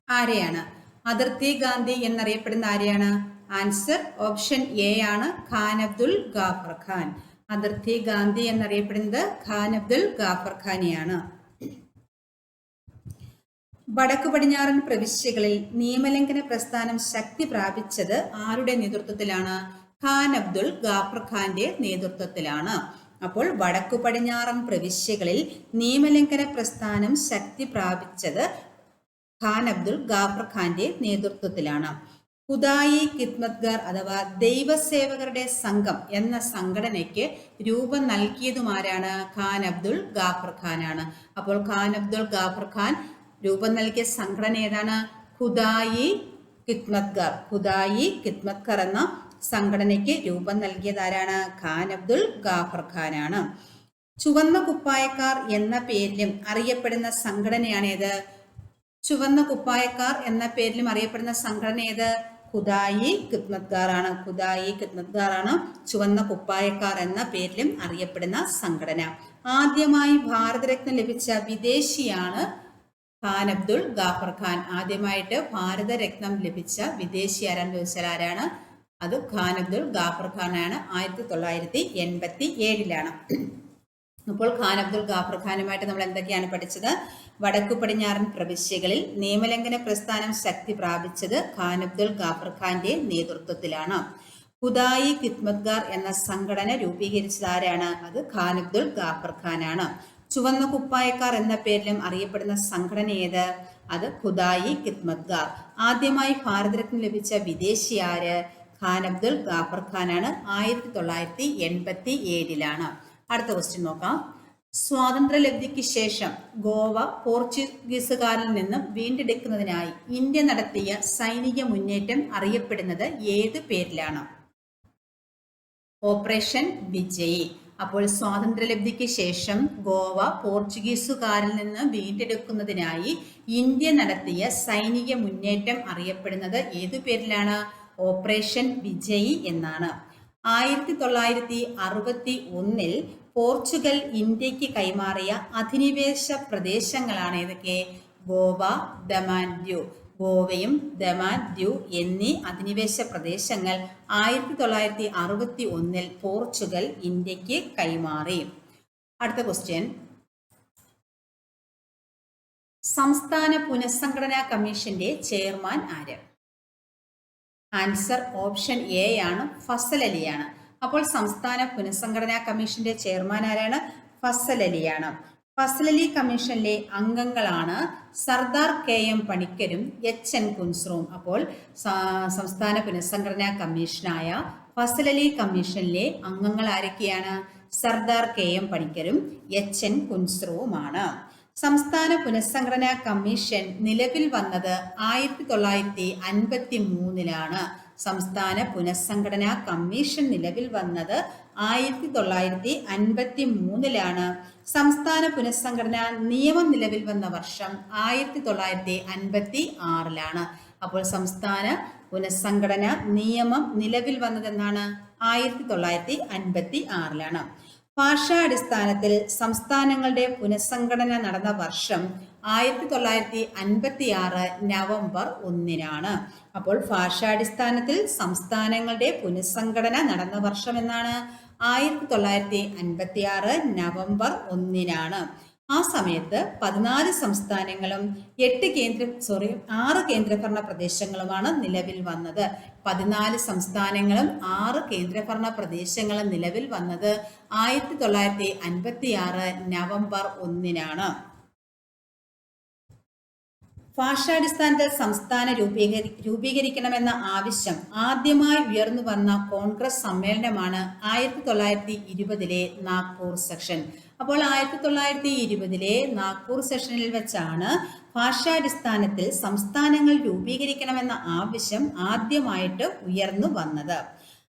ആരെയാണ്? അതിർത്തി ഗാന്ധി എന്നറിയപ്പെടുന്ന ആരെയാണ്? ആൻസർ ഓപ്ഷൻ എ ആണ്, ഖാൻ അബ്ദുൽ ഗാഫർ ഖാൻ. അതിർത്തി ഗാന്ധി എന്നറിയപ്പെടുന്നത് ഖാൻ അബ്ദുൽ ഗാഫർ ഖാനെയാണ്. വടക്കു പടിഞ്ഞാറൻ പ്രവിശ്യകളിൽ നിയമലംഘന പ്രസ്ഥാനം ശക്തി പ്രാപിച്ചത് ആരുടെ നേതൃത്വത്തിലാണ്? ഖാൻ അബ്ദുൽ ഗാഫർ ഖാന്റെ നേതൃത്വത്തിലാണ്. അപ്പോൾ വടക്കു പടിഞ്ഞാറൻ പ്രവിശ്യകളിൽ നിയമലംഘന പ്രസ്ഥാനം ശക്തി പ്രാപിച്ചത് ഖാൻ അബ്ദുൽ ഗാഫർ ഖാന്റെ നേതൃത്വത്തിലാണ്. ഖുദായി ഖിദ്മത്ഗാർ അഥവാ ദൈവസേവകരുടെ സംഘം എന്ന സംഘടനയ്ക്ക് രൂപം നൽകിയതുമാരാണ്? ഖാൻ അബ്ദുൽ ഗാഫർ ഖാനാണ്. അപ്പോൾ ഖാൻ അബ്ദുൽ ഗാഫർ ഖാൻ രൂപം നൽകിയ സംഘടന ഏതാണ്? ഖുദായി ഖിദ്മത്ഗാർ. ഖുദായി ഖിദ്മത്ഗാർ എന്ന സംഘടനയ്ക്ക് രൂപം നൽകിയതാരാണ്? ഖാൻ അബ്ദുൽ ഗാഫർ ഖാനാണ്. ചുവന്ന കുപ്പായക്കാർ എന്ന പേരിലും അറിയപ്പെടുന്ന സംഘടനയാണ് ഏത്? ചുവന്ന കുപ്പായക്കാർ എന്ന പേരിലും അറിയപ്പെടുന്ന സംഘടന ഏത്? ഖുദായി ഖിദ്മത്ഗാർ ആണ്. ഖുദായി ഖിദ്മത്ഗാർ ആണ് ചുവന്ന കുപ്പായക്കാർ എന്ന പേരിലും അറിയപ്പെടുന്ന സംഘടന. ആദ്യമായി ഭാരതരത്നം ലഭിച്ച വിദേശിയാണ് ഖാൻ അബ്ദുൽ ഗാഫർ ഖാൻ. ആദ്യമായിട്ട് ഭാരതരത്നം ലഭിച്ച വിദേശി ആരാന്ന് ചോദിച്ചാൽ ആരാണ്? അത് ഖാൻ അബ്ദുൽ ഗാഫർ ഖാൻ ആണ്. 1987 അപ്പോൾ ഖാൻ അബ്ദുൽ ഗാഫർ ഖാനുമായിട്ട് നമ്മൾ എന്തൊക്കെയാണ് പഠിച്ചത്? വടക്കു പടിഞ്ഞാറൻ പ്രവിശ്യകളിൽ നിയമലംഘന പ്രസ്ഥാനം ശക്തി പ്രാപിച്ചത് ഖാൻ അബ്ദുൽ ഗാഫർ ഖാന്റെ നേതൃത്വത്തിലാണ്. ഖുദായി ഖിദ്മത്ഗാർ എന്ന സംഘടന രൂപീകരിച്ചത് ആരാണ്? അത് ഖാൻ അബ്ദുൽ ഗാഫർ ഖാനാണ്. ചുവന്ന കുപ്പായക്കാർ എന്ന പേരിലും അറിയപ്പെടുന്ന സംഘടന ഏത്? അത് ഖുദായി ഖിദ്മത്ഗാർ. ആദ്യമായി ഭാരതരത്നം ലഭിച്ച വിദേശി ആര്? ഖാൻ അബ്ദുൽ ഗാഫർ ഖാനാണ്. 1987 അടുത്ത ക്വസ്റ്റ്യൻ നോക്കാം. സ്വാതന്ത്ര്യലബ്ധിക്ക് ശേഷം ഗോവ പോർച്ചുഗീസുകാരിൽ നിന്നും വീണ്ടെടുക്കുന്നതിനായി ഇന്ത്യ നടത്തിയ സൈനിക മുന്നേറ്റം അറിയപ്പെടുന്നത് ഏത് പേരിലാണ്? ഓപ്പറേഷൻ വിജയ്. അപ്പോൾ സ്വാതന്ത്ര്യലബ്ധിക്ക് ശേഷം ഗോവ പോർച്ചുഗീസുകാരിൽ നിന്ന് വീണ്ടെടുക്കുന്നതിനായി ഇന്ത്യ നടത്തിയ സൈനിക മുന്നേറ്റം അറിയപ്പെടുന്നത് ഏതു പേരിലാണ്? ഓപ്പറേഷൻ വിജയ് എന്നാണ്. 1961 പോർച്ചുഗൽ ഇന്ത്യക്ക് കൈമാറിയ അധിനിവേശ പ്രദേശങ്ങളാണ് ഏതൊക്കെ? ഗോവ, ദമാൻ, ദ്യൂ. ഗോവയും ദമാൻ, ദ്യൂ എന്നീ അധിനിവേശ പ്രദേശങ്ങൾ 1961 പോർച്ചുഗൽ ഇന്ത്യക്ക് കൈമാറി. അടുത്ത ക്വസ്റ്റ്യൻ. സംസ്ഥാന പുനഃസംഘടനാ കമ്മീഷന്റെ ചെയർമാൻ ആര്? ആൻസർ ഓപ്ഷൻ എ ആണ്, ഫസൽ അലിയാണ്. അപ്പോൾ സംസ്ഥാന പുനഃസംഘടനാ കമ്മീഷന്റെ ചെയർമാൻ ആരാണ്? ഫസൽ അലിയാണ്. ഫസൽ അലി കമ്മീഷനിലെ അംഗങ്ങളാണ് സർദാർ KM പണിക്കരും HN കുൻസ്രുവും. അപ്പോൾ സംസ്ഥാന പുനഃസംഘടനാ കമ്മീഷനായ ഫസൽ അലി കമ്മീഷനിലെ അംഗങ്ങൾ ആരൊക്കെയാണ്? Sardar KM പണിക്കരും HN കുൻസ്രുവുമാണ്. സംസ്ഥാന പുനഃസംഘടനാ കമ്മീഷൻ നിലവിൽ വന്നത് 1953 സംസ്ഥാന പുനഃസംഘടനാ കമ്മീഷൻ നിലവിൽ വന്നത് 1953 സംസ്ഥാന പുനഃസംഘടനാ നിയമം നിലവിൽ വന്ന വർഷം 1956 അപ്പോൾ സംസ്ഥാന പുനഃസംഘടനാ നിയമം നിലവിൽ വന്നതെന്നാണ്? 1956 ഭാഷാടിസ്ഥാനത്തിൽ സംസ്ഥാനങ്ങളുടെ പുനഃസംഘടന നടന്ന വർഷം 1956 നവംബർ 1 അപ്പോൾ ഭാഷാടിസ്ഥാനത്തിൽ സംസ്ഥാനങ്ങളുടെ പുനഃസംഘടന നടന്ന വർഷം എന്നാണ്? 1956 നവംബർ 1 ആ സമയത്ത് 14 സംസ്ഥാനങ്ങളും 6 കേന്ദ്രഭരണ പ്രദേശങ്ങളുമാണ് നിലവിൽ വന്നത്. 14 സംസ്ഥാനങ്ങളും 6 കേന്ദ്രഭരണ പ്രദേശങ്ങളും നിലവിൽ വന്നത് 1956 നവംബർ 1 ഭാഷാടിസ്ഥാനത്തിൽ സംസ്ഥാന രൂപീകരിക്കണമെന്ന ആവശ്യം ആദ്യമായി ഉയർന്നു വന്ന കോൺഗ്രസ് സമ്മേളനമാണ് 1920 നാഗ്പൂർ സെഷൻ. അപ്പോൾ 1920 നാഗ്പൂർ സെഷനിൽ വെച്ചാണ് ഭാഷാടിസ്ഥാനത്തിൽ സംസ്ഥാനങ്ങൾ രൂപീകരിക്കണമെന്ന ആവശ്യം ആദ്യമായിട്ട് ഉയർന്നു വന്നത്.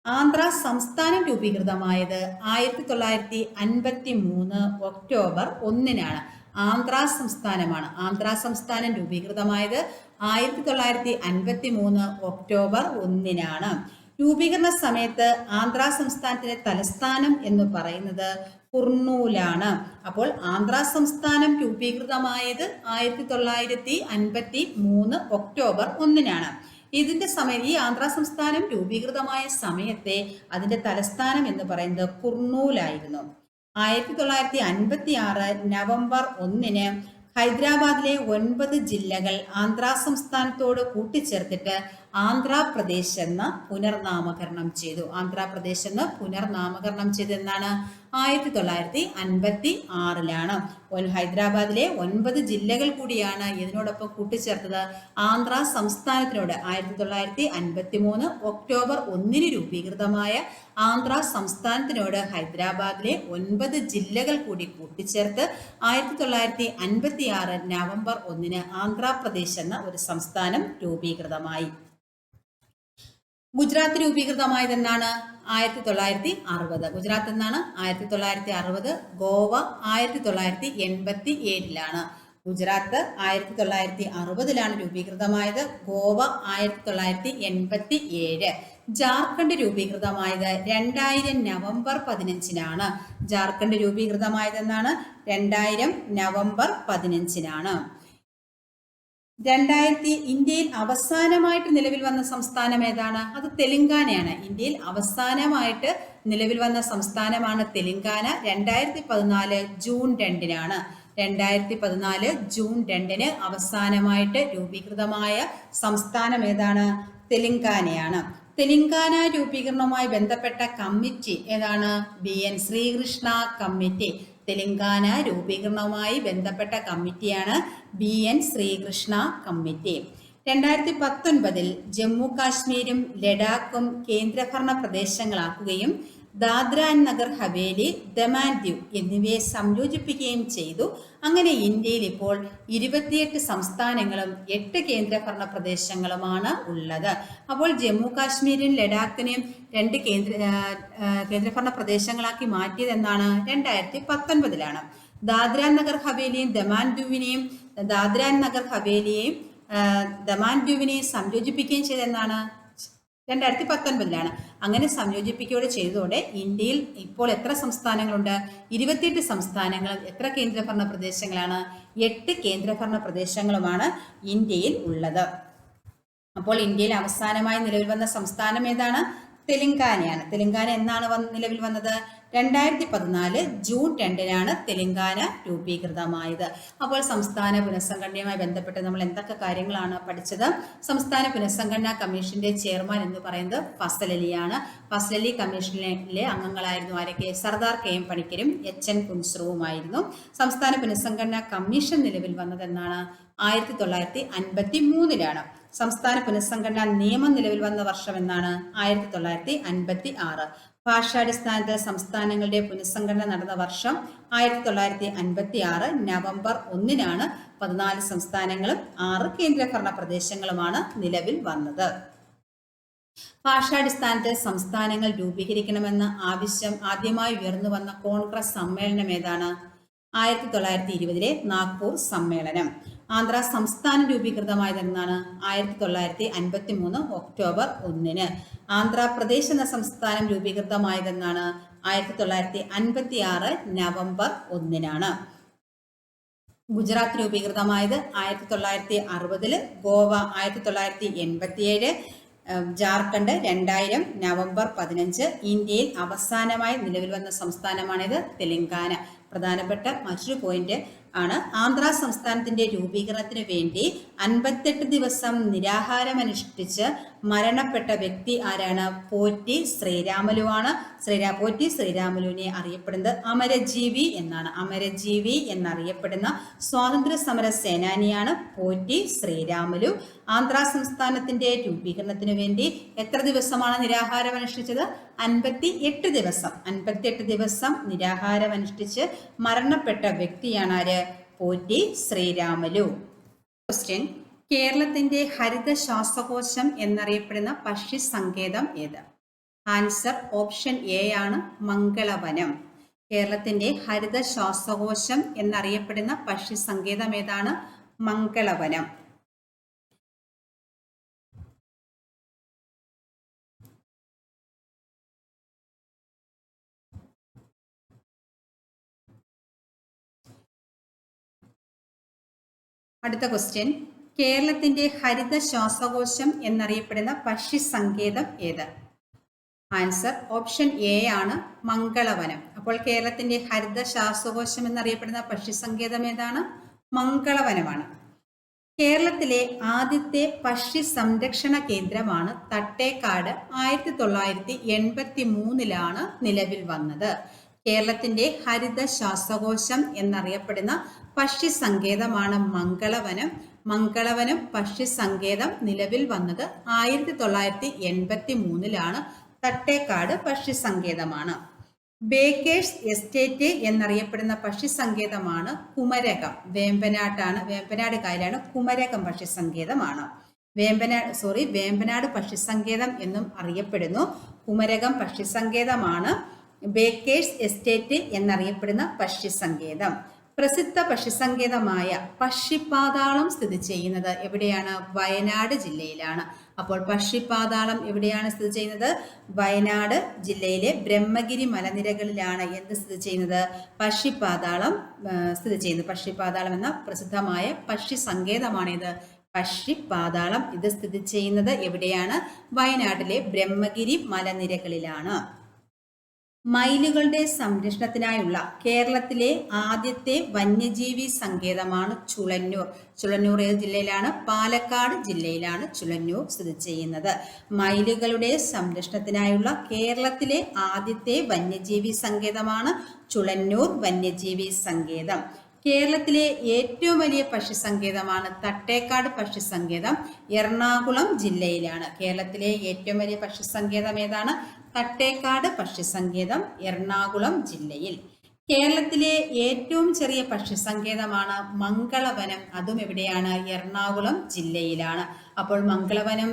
ആന്ധ്ര സംസ്ഥാനം രൂപീകൃതമായത് 1953 ഒക്ടോബർ 1 ആന്ധ്ര സംസ്ഥാനമാണ്. ആന്ധ്ര സംസ്ഥാനം രൂപീകൃതമായത് 1953 ഒക്ടോബർ 1 രൂപീകരണ സമയത്ത് ആന്ധ്ര സംസ്ഥാനത്തിന്റെ തലസ്ഥാനം എന്ന് പറയുന്നത് കുർണൂലാണ്. അപ്പോൾ ആന്ധ്ര സംസ്ഥാനം രൂപീകൃതമായത് 1953 ഒക്ടോബർ 1 ഇതിന്റെ സമയം ഈ ആന്ധ്ര സംസ്ഥാനം രൂപീകൃതമായ സമയത്തെ അതിന്റെ തലസ്ഥാനം എന്ന് പറയുന്നത് കുർണൂലായിരുന്നു. 1956 നവംബർ 1 ഹൈദരാബാദിലെ 9 ജില്ലകൾ ആന്ധ്ര സംസ്ഥാനത്തോട് കൂട്ടിച്ചേർത്തിട്ട് ആന്ധ്രാപ്രദേശ് എന്ന് പുനർനാമകരണം ചെയ്തു. ആന്ധ്രാപ്രദേശ് എന്ന് പുനർനാമകരണം ചെയ്തെന്നാണ് 1956 ഹൈദരാബാദിലെ 9 ജില്ലകൾ കൂടിയാണ് ഇതിനോടൊപ്പം കൂട്ടിച്ചേർത്തത് ആന്ധ്ര സംസ്ഥാനത്തിനോട്. 1953 ഒക്ടോബർ 1 രൂപീകൃതമായ ആന്ധ്ര സംസ്ഥാനത്തിനോട് ഹൈദരാബാദിലെ 9 ജില്ലകൾ കൂടി കൂട്ടിച്ചേർത്ത് 1956 നവംബർ 1 ആന്ധ്രാപ്രദേശ് എന്ന ഒരു സംസ്ഥാനം രൂപീകൃതമായി. ഗുജറാത്ത് രൂപീകൃതമായതെന്നാണ് 1960. ഗുജറാത്ത് എന്നാണ് 1960. ഗോവ 1987. ഗുജറാത്ത് 1960 രൂപീകൃതമായത്. ഗോവ 1987. ജാർഖണ്ഡ് രൂപീകൃതമായത് 2000 നവംബർ 15. ജാർഖണ്ഡ് രൂപീകൃതമായതെന്നാണ് 2000 നവംബർ 15. ഇന്ത്യയിൽ അവസാനമായിട്ട് നിലവിൽ വന്ന സംസ്ഥാനം ഏതാണ്? അത് തെലങ്കാനയാണ്. ഇന്ത്യയിൽ അവസാനമായിട്ട് നിലവിൽ വന്ന സംസ്ഥാനമാണ് തെലങ്കാന. 2014 ജൂൺ 2. 2014 ജൂൺ 2 അവസാനമായിട്ട് രൂപീകൃതമായ സംസ്ഥാനം ഏതാണ്? തെലങ്കാനയാണ്. തെലങ്കാന രൂപീകരണവുമായി ബന്ധപ്പെട്ട കമ്മിറ്റി ഏതാണ്? BN Srikrishna committee. തെലങ്കാന രൂപീകരണവുമായി ബന്ധപ്പെട്ട കമ്മിറ്റിയാണ് BN ശ്രീകൃഷ്ണ കമ്മിറ്റി. 2019 ജമ്മു കാശ്മീരും ലഡാക്കും കേന്ദ്രഭരണ പ്രദേശങ്ങളാക്കുകയും ദാദ്ര ആൻഡ് നഗർ ഹവേലി, ദമാൻ ദ്വീപ് എന്നിവയെ സംയോജിപ്പിക്കുകയും ചെയ്തു. അങ്ങനെ ഇന്ത്യയിൽ ഇപ്പോൾ 28 സംസ്ഥാനങ്ങളും 8 കേന്ദ്രഭരണ പ്രദേശങ്ങളുമാണ് ഉള്ളത്. അപ്പോൾ ജമ്മു കാശ്മീരും ലഡാക്കിനെയും 2 കേന്ദ്രഭരണ പ്രദേശങ്ങളാക്കി മാറ്റിയതെന്നാണ് 2019. ദാദ്ര ആൻഡ് നഗർ ഹവേലിയും ദമാൻ ദ്വീപിനെയും ദമാൻ ദ്വീപിനെയും സംയോജിപ്പിക്കുകയും ചെയ്തെന്നാണ് 2019. അങ്ങനെ സംയോജിപ്പിക്കുകയോടെ ചെയ്തതോടെ ഇന്ത്യയിൽ ഇപ്പോൾ എത്ര സംസ്ഥാനങ്ങളുണ്ട്? 28 സംസ്ഥാനങ്ങളും എത്ര കേന്ദ്രഭരണ പ്രദേശങ്ങളാണ്? 8 കേന്ദ്രഭരണ പ്രദേശങ്ങളുമാണ് ഇന്ത്യയിൽ ഉള്ളത്. അപ്പോൾ ഇന്ത്യയിൽ അവസാനമായി നിലവിൽ വന്ന സംസ്ഥാനം ഏതാണ്? തെലങ്കാനയാണ്. തെലങ്കാന എന്നാണ് നിലവിൽ വന്നത്? 2014 ജൂൺ 2 തെലങ്കാന രൂപീകൃതമായത്. അപ്പോൾ സംസ്ഥാന പുനഃസംഘടനയുമായി ബന്ധപ്പെട്ട് നമ്മൾ എന്തൊക്കെ കാര്യങ്ങളാണ് പഠിച്ചത്? സംസ്ഥാന പുനഃസംഘടനാ കമ്മീഷന്റെ ചെയർമാൻ എന്ന് പറയുന്നത് ഫസൽ അലിയാണ്. ഫസൽ അലി കമ്മീഷനിലെ അംഗങ്ങളായിരുന്നു ആരൊക്കെ? Sardar KM പണിക്കരും HN കുൻസ്രുവുമായിരുന്നു. സംസ്ഥാന പുനഃസംഘടനാ കമ്മീഷൻ നിലവിൽ വന്നതെന്നാണ് 1953. സംസ്ഥാന പുനഃസംഘടനാ നിയമം നിലവിൽ വന്ന വർഷം എന്നാണ് 1956. ഭാഷാടിസ്ഥാനത്തിൽ സംസ്ഥാനങ്ങളുടെ പുനഃസംഘടന നടന്ന വർഷം 1956 നവംബർ 1 14 സംസ്ഥാനങ്ങളും 6 കേന്ദ്രഭരണ പ്രദേശങ്ങളുമാണ് നിലവിൽ വന്നത്. ഭാഷാടിസ്ഥാനത്തിൽ സംസ്ഥാനങ്ങൾ രൂപീകരിക്കണമെന്ന ആവശ്യം ആദ്യമായി ഉയർന്നു വന്ന കോൺഗ്രസ് സമ്മേളനം ഏതാണ്? 1920 നാഗ്പൂർ സമ്മേളനം. ആന്ധ്ര സംസ്ഥാനം രൂപീകൃതമായതെന്നാണ് 1953 ഒക്ടോബർ 1. ആന്ധ്രാപ്രദേശ് എന്ന സംസ്ഥാനം രൂപീകൃതമായതെന്നാണ് 1956 നവംബർ 1. ഗുജറാത്ത് രൂപീകൃതമായത് 1960. ഗോവ 1987. ജാർഖണ്ഡ് 2000 നവംബർ 15. ഇന്ത്യയിൽ അവസാനമായി നിലവിൽ വന്ന സംസ്ഥാനമാണിത് തെലങ്കാന. പ്രധാനപ്പെട്ട മറ്റൊരു പോയിന്റ് ആണ്, ആന്ധ്ര സംസ്ഥാനത്തിന്റെ രൂപീകരണത്തിന് വേണ്ടി 58 ദിവസം നിരാഹാരമനുഷ്ഠിച്ച് മരണപ്പെട്ട വ്യക്തി ആരാണ്? പോറ്റി ശ്രീരാമലുവാണ്. പോറ്റി ശ്രീരാമലുവിനെ അറിയപ്പെടുന്നത് അമരജീവി എന്നാണ്. അമരജീവി എന്നറിയപ്പെടുന്ന സ്വാതന്ത്ര്യ സമര സേനാനിയാണ് പോറ്റി ശ്രീരാമലു. ആന്ധ്ര സംസ്ഥാനത്തിന്റെ രൂപീകരണത്തിന് വേണ്ടി എത്ര ദിവസമാണ് നിരാഹാരമനുഷ്ഠിച്ചത്? 58 ദിവസം. 58 ദിവസം നിരാഹാരമനുഷ്ഠിച്ച് മരണപ്പെട്ട വ്യക്തിയാണ് ആര്? പോറ്റി ശ്രീരാമലു. ക്വസ്റ്റ്യൻ: കേരളത്തിന്റെ ഹരിത ശ്വാസകോശം എന്നറിയപ്പെടുന്ന പക്ഷി സങ്കേതം ഏത്? ആൻസർ ഓപ്ഷൻ എ ആണ്, മംഗളവനം. കേരളത്തിന്റെ ഹരിത ശ്വാസകോശം എന്നറിയപ്പെടുന്ന പക്ഷി സങ്കേതം ഏതാണ്? മംഗളവനം. അടുത്ത ക്വസ്റ്റ്യൻ: കേരളത്തിന്റെ ഹരിത ശ്വാസകോശം എന്നറിയപ്പെടുന്ന പക്ഷി സങ്കേതം ഏത്? ആൻസർ ഓപ്ഷൻ എ ആണ്, മംഗളവനം. അപ്പോൾ കേരളത്തിന്റെ ഹരിത ശ്വാസകോശം എന്നറിയപ്പെടുന്ന പക്ഷി സങ്കേതം ഏതാണ്? മംഗളവനമാണ്. കേരളത്തിലെ ആദ്യത്തെ പക്ഷി സംരക്ഷണ കേന്ദ്രമാണ് തട്ടേക്കാട്. 1983 നിലവിൽ വന്നത്. കേരളത്തിന്റെ ഹരിത ശ്വാസകോശം എന്നറിയപ്പെടുന്ന പക്ഷി സങ്കേതമാണ് മംഗളവനം. മംഗളവനം പക്ഷി സങ്കേതം നിലവിൽ വന്നത് 1983 തട്ടേക്കാട് പക്ഷി സങ്കേതമാണ്. ബേക്കേഴ്സ് എസ്റ്റേറ്റ് എന്നറിയപ്പെടുന്ന പക്ഷി സങ്കേതമാണ് കുമരകം. വേമ്പനാട് കായലാണ് കുമരകം പക്ഷി സങ്കേതമാണ്. വേമ്പനാട് പക്ഷി സങ്കേതം എന്നും അറിയപ്പെടുന്നു. കുമരകം പക്ഷി സങ്കേതമാണ് ബേക്കേഴ്സ് എസ്റ്റേറ്റ് എന്നറിയപ്പെടുന്ന പക്ഷി സങ്കേതം. പ്രസിദ്ധ പക്ഷി സങ്കേതമായ പക്ഷിപ്പാതാളം സ്ഥിതി ചെയ്യുന്നത് എവിടെയാണ്? വയനാട് ജില്ലയിലാണ്. അപ്പോൾ പക്ഷിപ്പാതാളം എവിടെയാണ് സ്ഥിതി ചെയ്യുന്നത്? വയനാട് ജില്ലയിലെ ബ്രഹ്മഗിരി മലനിരകളിലാണ് എന്ത് സ്ഥിതി ചെയ്യുന്നത്? പക്ഷിപ്പാതാളം സ്ഥിതി ചെയ്യുന്നത്. പക്ഷിപ്പാതാളം എന്ന പ്രസിദ്ധമായ പക്ഷി സങ്കേതമാണിത്. പക്ഷിപ്പാതാളം ഇത് സ്ഥിതി ചെയ്യുന്നത് എവിടെയാണ്? വയനാട്ടിലെ ബ്രഹ്മഗിരി മലനിരകളിലാണ്. മയിലുകളുടെ സംരക്ഷണത്തിനായുള്ള കേരളത്തിലെ ആദ്യത്തെ വന്യജീവി സങ്കേതമാണ് ചുളന്നൂർ. ചുളന്നൂർ ഏത് ജില്ലയിലാണ്? പാലക്കാട് ജില്ലയിലാണ് ചുളന്നൂർ സ്ഥിതി ചെയ്യുന്നത്. മയിലുകളുടെ സംരക്ഷണത്തിനായുള്ള കേരളത്തിലെ ആദ്യത്തെ വന്യജീവി സങ്കേതമാണ് ചുളന്നൂർ വന്യജീവി സങ്കേതം. കേരളത്തിലെ ഏറ്റവും വലിയ പക്ഷി സങ്കേതമാണ് തട്ടേക്കാട് പക്ഷി സങ്കേതം. എറണാകുളം ജില്ലയിലാണ്. കേരളത്തിലെ ഏറ്റവും വലിയ പക്ഷി സങ്കേതം ഏതാണ്? തട്ടേക്കാട് പക്ഷി സങ്കേതം, എറണാകുളം ജില്ലയിൽ. കേരളത്തിലെ ഏറ്റവും ചെറിയ പക്ഷി സങ്കേതമാണ് മംഗളവനം. അതും എവിടെയാണ്? എറണാകുളം ജില്ലയിലാണ്. അപ്പോൾ മംഗളവനം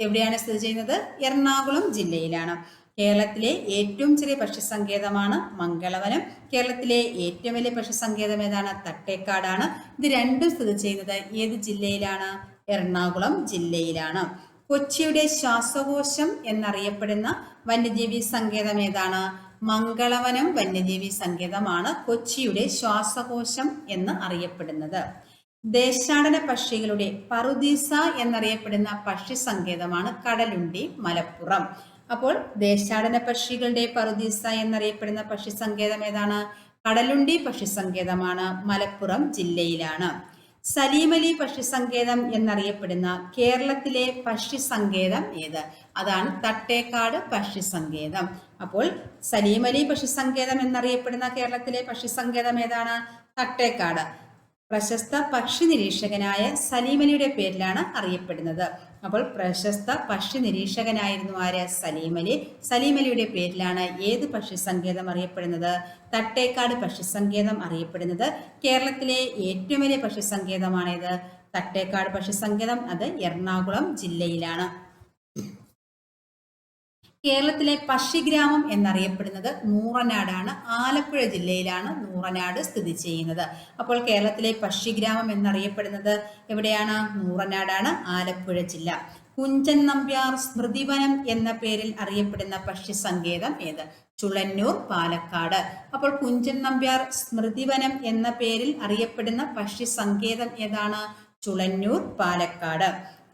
എവിടെയാണ് സ്ഥിതി ചെയ്യുന്നത്? എറണാകുളം ജില്ലയിലാണ്. കേരളത്തിലെ ഏറ്റവും ചെറിയ പക്ഷി സങ്കേതമാണ് മംഗളവനം. കേരളത്തിലെ ഏറ്റവും വലിയ പക്ഷി സങ്കേതം ഏതാണ്? തട്ടേക്കാടാണ്. ഇത് രണ്ടും സ്ഥിതി ചെയ്യുന്നത് ഏത് ജില്ലയിലാണ്? എറണാകുളം ജില്ലയിലാണ്. കൊച്ചിയുടെ ശ്വാസകോശം എന്നറിയപ്പെടുന്ന വന്യജീവി സങ്കേതം ഏതാണ്? മംഗളവനം വന്യജീവി സങ്കേതമാണ് കൊച്ചിയുടെ ശ്വാസകോശം എന്ന് അറിയപ്പെടുന്നത്. ദേശാടന പക്ഷികളുടെ പറുദീസ എന്നറിയപ്പെടുന്ന പക്ഷി സങ്കേതമാണ് കടലുണ്ടി, മലപ്പുറം. അപ്പോൾ ദേശാടന പക്ഷികളുടെ പറുദീസ എന്നറിയപ്പെടുന്ന പക്ഷി സങ്കേതം ഏതാണ്? കടലുണ്ടി പക്ഷി സങ്കേതമാണ്, മലപ്പുറം ജില്ലയിലാണ്. സലീമലി പക്ഷി സങ്കേതം എന്നറിയപ്പെടുന്ന കേരളത്തിലെ പക്ഷി സങ്കേതം ഏത്? അതാണ് തട്ടേക്കാട് പക്ഷി സങ്കേതം. അപ്പോൾ സലീമലി പക്ഷി സങ്കേതം എന്നറിയപ്പെടുന്ന കേരളത്തിലെ പക്ഷി സങ്കേതം ഏതാണ്? തട്ടേക്കാട്. പ്രശസ്ത പക്ഷി നിരീക്ഷകനായ സലീമലിയുടെ പേരിലാണ് അറിയപ്പെടുന്നത്. അപ്പോൾ പ്രശസ്ത പക്ഷി നിരീക്ഷകനായിരുന്നു ആര്? സലീമലി. സലീമലിയുടെ പേരിലാണ് ഏത് പക്ഷി സങ്കേതം അറിയപ്പെടുന്നത്? തട്ടേക്കാട് പക്ഷി സങ്കേതം അറിയപ്പെടുന്നത്. കേരളത്തിലെ ഏറ്റവും വലിയ പക്ഷി സങ്കേതമാണേത്? തട്ടേക്കാട് പക്ഷി സങ്കേതം. അത് എറണാകുളം ജില്ലയിലാണ്. കേരളത്തിലെ പക്ഷിഗ്രാമം എന്നറിയപ്പെടുന്നത് നൂറനാടാണ്. ആലപ്പുഴ ജില്ലയിലാണ് നൂറനാട് സ്ഥിതി ചെയ്യുന്നത്. അപ്പോൾ കേരളത്തിലെ പക്ഷിഗ്രാമം എന്നറിയപ്പെടുന്നത് എവിടെയാണ്? നൂറനാടാണ്, ആലപ്പുഴ ജില്ല. കുഞ്ചൻ നമ്പ്യാർ സ്മൃതിവനം എന്ന പേരിൽ അറിയപ്പെടുന്ന പക്ഷി സങ്കേതം ഏത്? ചുളന്നൂർ, പാലക്കാട്. അപ്പോൾ കുഞ്ചൻ നമ്പ്യാർ സ്മൃതിവനം എന്ന പേരിൽ അറിയപ്പെടുന്ന പക്ഷി സങ്കേതം ഏതാണ്? ചുളന്നൂർ, പാലക്കാട്.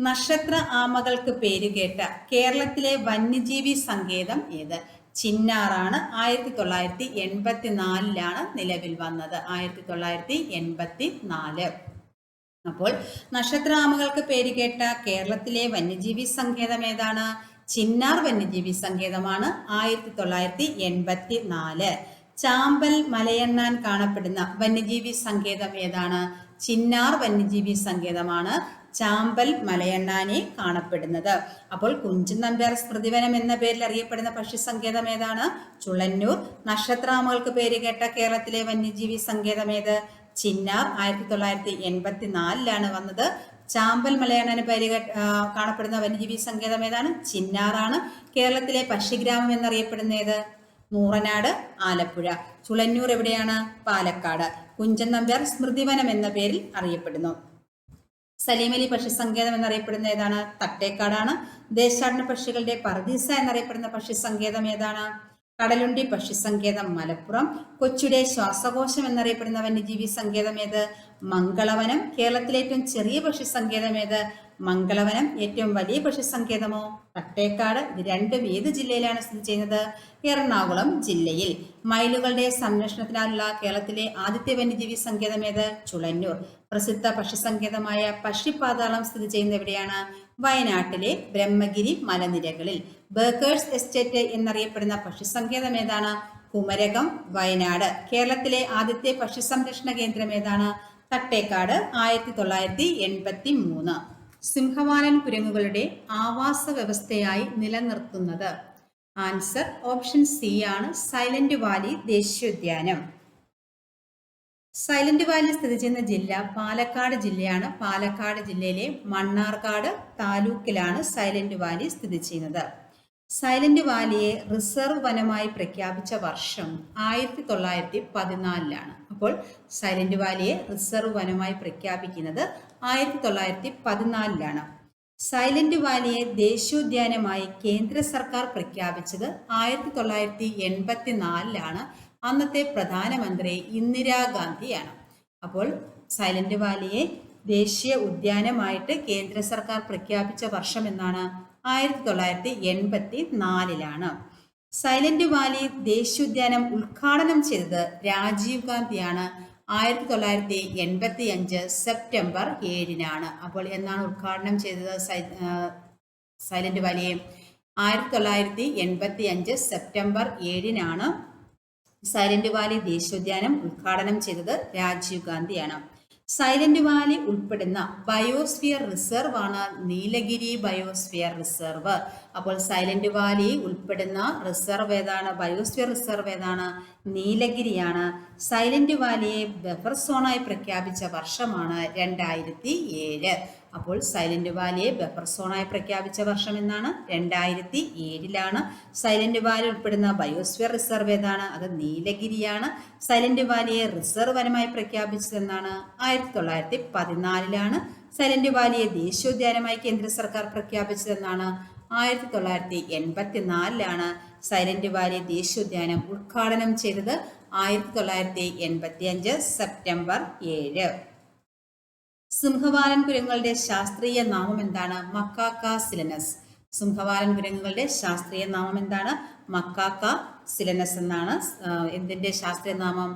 നക്ഷത്ര ആമകൾക്ക് പേരുകേട്ട കേരളത്തിലെ വന്യജീവി സങ്കേതം ഏത്? ചിന്നാറാണ്. 1984 നിലവിൽ വന്നത്. 1984. അപ്പോൾ നക്ഷത്ര ആമകൾക്ക് പേരുകേട്ട കേരളത്തിലെ വന്യജീവി സങ്കേതം ഏതാണ്? ചിന്നാർ വന്യജീവി സങ്കേതമാണ്. 1984. ചാമ്പൽ മലയണ്ണാൻ കാണപ്പെടുന്ന വന്യജീവി സങ്കേതം ഏതാണ്? ചിന്നാർ വന്യജീവി സങ്കേതമാണ്. ചാമ്പൽ മലയണ്ണാനെ കാണപ്പെടുന്നത്. അപ്പോൾ കുഞ്ചൻ നമ്പ്യാർ സ്മൃതിവനം എന്ന പേരിൽ അറിയപ്പെടുന്ന പക്ഷി സങ്കേതം ഏതാണ്? ചുളന്നൂർ. നക്ഷത്രാമകൾക്ക് പേരുകേട്ട കേരളത്തിലെ വന്യജീവി സങ്കേതം ഏത്? ചിന്നാർ. 1984 വന്നത്. ചാമ്പൽ മലയണ്ണാന് കാണപ്പെടുന്ന വന്യജീവി സങ്കേതം ഏതാണ്? ചിന്നാറാണ്. കേരളത്തിലെ പക്ഷിഗ്രാമം എന്നറിയപ്പെടുന്ന ഏത്? നൂറനാട്, ആലപ്പുഴ. ചുളന്നൂർ എവിടെയാണ്? പാലക്കാട്. കുഞ്ചൻ നമ്പ്യാർ സ്മൃതിവനം എന്ന പേരിൽ അറിയപ്പെടുന്നു. സലീമലി പക്ഷി സങ്കേതം എന്നറിയപ്പെടുന്ന ഏതാണ്? തട്ടേക്കാടാണ്. ദേശാടന പക്ഷികളുടെ പറുദീസ എന്നറിയപ്പെടുന്ന പക്ഷി സങ്കേതം ഏതാണ്? കടലുണ്ടി പക്ഷി സങ്കേതം, മലപ്പുറം. കൊച്ചിയുടെ ശ്വാസകോശം എന്നറിയപ്പെടുന്ന വന്യജീവി സങ്കേതം ഏത്? മംഗളവനം. കേരളത്തിലെ ഏറ്റവും ചെറിയ പക്ഷി സങ്കേതം ഏത്? മംഗളവനം ഏറ്റവും വലിയ പക്ഷിസങ്കേതമോ? തട്ടേക്കാട്. ഇത് രണ്ടും ഏത് ജില്ലയിലാണ് സ്ഥിതി ചെയ്യുന്നത്? എറണാകുളം ജില്ലയിൽ. മയിലുകളുടെ സംരക്ഷണത്തിനായുള്ള കേരളത്തിലെ ആദ്യത്തെ വന്യജീവി സങ്കേതം ഏത്? ചുളന്നൂർ. പ്രസിദ്ധ പക്ഷിസങ്കേതമായ പക്ഷിപ്പാതാളം സ്ഥിതി ചെയ്യുന്ന എവിടെയാണ്? വയനാട്ടിലെ ബ്രഹ്മഗിരി മലനിരകളിൽ. ബേക്കേഴ്സ് എസ്റ്റേറ്റ് എന്നറിയപ്പെടുന്ന പക്ഷിസങ്കേതം ഏതാണ്? കുമരകം, വയനാട്. കേരളത്തിലെ ആദ്യത്തെ പക്ഷി സംരക്ഷണ കേന്ദ്രം ഏതാണ്? തട്ടേക്കാട്, 1983. സിംഹവാലൻ കുരങ്ങുകളുടെ ആവാസ വ്യവസ്ഥയായി നിലനിർത്തുന്നത്? ആൻസർ ഓപ്ഷൻ സി ആണ്, സൈലന്റ് വാലി ദേശീയോദ്യാനം. സൈലന്റ് വാലി സ്ഥിതി ചെയ്യുന്ന ജില്ല പാലക്കാട് ജില്ലയാണ്. പാലക്കാട് ജില്ലയിലെ മണ്ണാർക്കാട് താലൂക്കിലാണ് സൈലന്റ് വാലി സ്ഥിതി ചെയ്യുന്നത്. സൈലന്റ് വാലിയെ റിസർവ് വനമായി പ്രഖ്യാപിച്ച വർഷം 1914. അപ്പോൾ സൈലന്റ് വാലിയെ റിസർവ് വനമായി പ്രഖ്യാപിക്കുന്നത് 1914. സൈലന്റ് വാലിയെ ദേശീയോദ്യാനമായി കേന്ദ്ര സർക്കാർ പ്രഖ്യാപിച്ചത് 1984. അന്നത്തെ പ്രധാനമന്ത്രി ഇന്ദിരാഗാന്ധിയാണ്. അപ്പോൾ സൈലന്റ് വാലിയെ ദേശീയ ഉദ്യാനമായിട്ട് കേന്ദ്ര സർക്കാർ പ്രഖ്യാപിച്ച വർഷം എന്നാണ്? 1984. സൈലന്റ് വാലി ദേശീയോദ്യാനം ഉദ്ഘാടനം ചെയ്തത് രാജീവ് ഗാന്ധിയാണ്. 1985 സെപ്റ്റംബർ 7. അപ്പോൾ എന്നാണ് ഉദ്ഘാടനം ചെയ്തത് സൈലന്റ് വാലിയെ? 1985 സെപ്റ്റംബർ 7 സൈലന്റ് വാലി ദേശീയോദ്യാനം ഉദ്ഘാടനം ചെയ്തത് രാജീവ് ഗാന്ധിയാണ്. സൈലന്റ് വാലി ഉൾപ്പെടുന്ന ബയോസ്ഫിയർ റിസർവ് ആണ് നീലഗിരി ബയോസ്ഫിയർ റിസർവ്. അപ്പോൾ സൈലന്റ് വാലി ഉൾപ്പെടുന്ന റിസർവ് ഏതാണ്? ബയോസ്ഫിയർ റിസർവ് ഏതാണ്? നീലഗിരിയാണ്. സൈലന്റ് വാലിയെ ബഫർ സോണായി പ്രഖ്യാപിച്ച വർഷമാണ് 2007. അപ്പോൾ സൈലന്റ് വാലിയെ ബഫർ സോണായി പ്രഖ്യാപിച്ച വർഷം എന്നാണ്? 2007. സൈലന്റ് വാലി ഉൾപ്പെടുന്ന ബയോസ്ഫിയർ റിസർവ് ഏതാണ്? അത് നീലഗിരിയാണ്. സൈലന്റ് വാലിയെ റിസർവ് വനമായി പ്രഖ്യാപിച്ചതെന്നാണ്? 1914. സൈലന്റ് വാലിയെ ദേശീയോദ്യാനമായി കേന്ദ്ര സർക്കാർ പ്രഖ്യാപിച്ചതെന്നാണ്? 1984. സൈലന്റ് വാലി ദേശീയോദ്യാനം ഉദ്ഘാടനം ചെയ്തത് 1985 സെപ്റ്റംബർ 7. സിംഹവാലൻ കുരങ്ങുകളുടെ ശാസ്ത്രീയ നാമം എന്താണ്? മക്കാക്ക സിലനസ്. സിംഹവാലൻ കുരങ്ങുകളുടെ ശാസ്ത്രീയ നാമം എന്താണ്? മക്കാക്ക സിലനസ് എന്നാണ് എന്തിന്റെ ശാസ്ത്രീയ നാമം?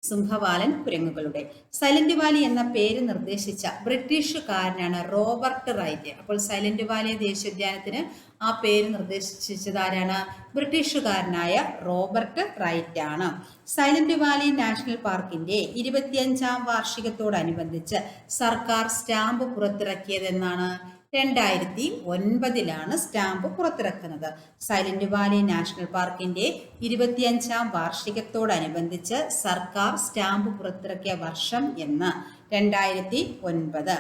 സിംഹവാലൻ കുരങ്ങുകളുടെ. സൈലന്റ് വാലി എന്ന പേര് നിർദ്ദേശിച്ച ബ്രിട്ടീഷുകാരനാണ് റോബർട്ട് റൈറ്റ്. അപ്പോൾ സൈലന്റ് വാലി ദേശീയോദ്യാനത്തിന് ആ പേര് നിർദ്ദേശിച്ചത് ആരാണ്? ബ്രിട്ടീഷുകാരനായ റോബർട്ട് റൈറ്റ് ആണ്. സൈലന്റ് വാലി നാഷണൽ പാർക്കിന്റെ 25ാം വാർഷികത്തോടനുബന്ധിച്ച് സർക്കാർ സ്റ്റാമ്പ് പുറത്തിറക്കിയതെന്നാണ്? 2009 സ്റ്റാമ്പ് പുറത്തിറക്കുന്നത്. സൈലന്റ് വാലി നാഷണൽ പാർക്കിന്റെ 25ാം വാർഷികത്തോടനുബന്ധിച്ച് സർക്കാർ സ്റ്റാമ്പ് പുറത്തിറക്കിയ വർഷം എന്ന്? 2009.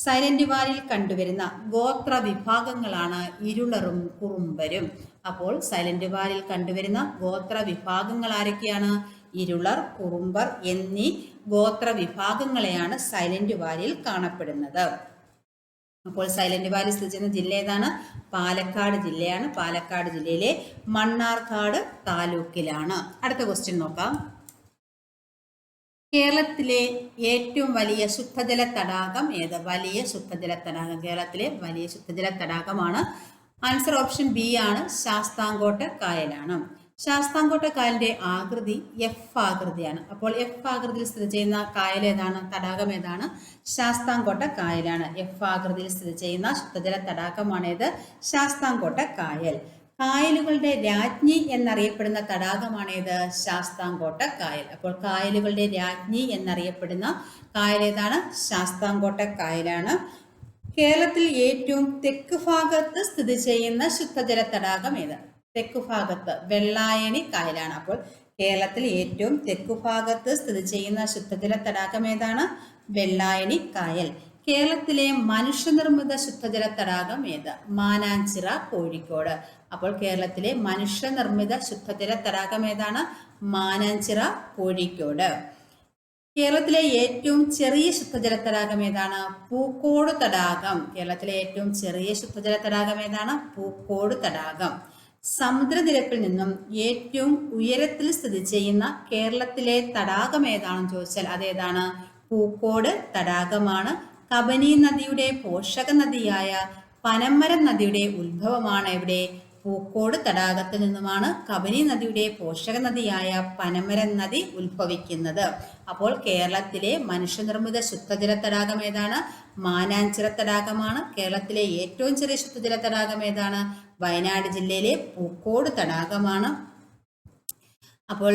സൈലന്റ് വാലിയിൽ കണ്ടുവരുന്ന ഗോത്ര വിഭാഗങ്ങളാണ് ഇരുളറും കുറുമ്പരും. അപ്പോൾ സൈലന്റ് വാലിയിൽ കണ്ടുവരുന്ന ഗോത്ര വിഭാഗങ്ങൾ ആരൊക്കെയാണ്? ഇരുളർ, കുറുമ്പർ എന്നീ ഗോത്ര വിഭാഗങ്ങളെയാണ് സൈലന്റ് വാലിയിൽ കാണപ്പെടുന്നത്. അപ്പോൾ സൈലന്റ് വാലി സ്ഥിതി ചെയ്യുന്ന ജില്ല ഏതാണ്? പാലക്കാട് ജില്ലയാണ്. പാലക്കാട് ജില്ലയിലെ മണ്ണാർക്കാട് താലൂക്കിലാണ്. അടുത്ത ക്വസ്റ്റ്യൻ നോക്കാം. കേരളത്തിലെ ഏറ്റവും വലിയ ശുദ്ധജല തടാകം ഏത്? വലിയ ശുദ്ധജല തടാകം. കേരളത്തിലെ വലിയ ശുദ്ധജല തടാകമാണ്. ആൻസർ ഓപ്ഷൻ ബി ആണ്, ശാസ്താംകോട്ട കായലാണ്. ശാസ്താംകോട്ട കായലിന്റെ ആകൃതി എഫ് ആകൃതിയാണ്. അപ്പോൾ എഫ് ആകൃതിയിൽ സ്ഥിതി ചെയ്യുന്ന കായൽ ഏതാണ്? തടാകം ഏതാണ്? ശാസ്താംകോട്ട കായലാണ്. എഫ് ആകൃതിയിൽ സ്ഥിതി ചെയ്യുന്ന ശുദ്ധജല തടാകമാണേത്? ശാസ്താംകോട്ട കായൽ. കായലുകളുടെ രാജ്ഞി എന്നറിയപ്പെടുന്ന തടാകമാണേത്? ശാസ്താംകോട്ട കായൽ. അപ്പോൾ കായലുകളുടെ രാജ്ഞി എന്നറിയപ്പെടുന്ന കായൽ ഏതാണ്? ശാസ്താംകോട്ട കായലാണ്. കേരളത്തിൽ ഏറ്റവും തെക്ക് ഭാഗത്ത് സ്ഥിതി ചെയ്യുന്ന ശുദ്ധജല തടാകം ഏത്? തെക്കു ഭാഗത്ത് വെള്ളായണി കായലാണ്. അപ്പോൾ കേരളത്തിൽ ഏറ്റവും തെക്കു ഭാഗത്ത് സ്ഥിതി ചെയ്യുന്ന ശുദ്ധജല തടാകം ഏതാണ്? വെള്ളായണി കായൽ. കേരളത്തിലെ മനുഷ്യനിർമ്മിത ശുദ്ധജല തടാകം ഏത്? മാനാഞ്ചിറ, കോഴിക്കോട്. അപ്പോൾ കേരളത്തിലെ മനുഷ്യനിർമ്മിത ശുദ്ധജല തടാകം ഏതാണ്? മാനാഞ്ചിറ, കോഴിക്കോട്. കേരളത്തിലെ ഏറ്റവും ചെറിയ ശുദ്ധജല തടാകം ഏതാണ്? പൂക്കോട് തടാകം. കേരളത്തിലെ ഏറ്റവും ചെറിയ ശുദ്ധജല തടാകം ഏതാണ്? പൂക്കോട് തടാകം. സമുദ്രനിരപ്പിൽ നിന്നും ഏറ്റവും ഉയരത്തിൽ സ്ഥിതി ചെയ്യുന്ന കേരളത്തിലെ തടാകം ഏതാണെന്ന് ചോദിച്ചാൽ അതേതാണ്? പൂക്കോട് തടാകമാണ്. കബനി നദിയുടെ പോഷക നദിയായ പനമരം നദിയുടെ ഉത്ഭവമാണ് എവിടെ? പൂക്കോട് തടാകത്തിൽ നിന്നുമാണ് കബനി നദിയുടെ പോഷക നദിയായ പനമരം നദി ഉത്ഭവിക്കുന്നത്. അപ്പോൾ കേരളത്തിലെ മനുഷ്യനിർമ്മിത ശുദ്ധജല തടാകം ഏതാണ്? മാനാഞ്ചിറ തടാകമാണ്. കേരളത്തിലെ ഏറ്റവും ചെറിയ ശുദ്ധജല തടാകം ഏതാണ്? വയനാട് ജില്ലയിലെ പൂക്കോട് തടാകമാണ്. അപ്പോൾ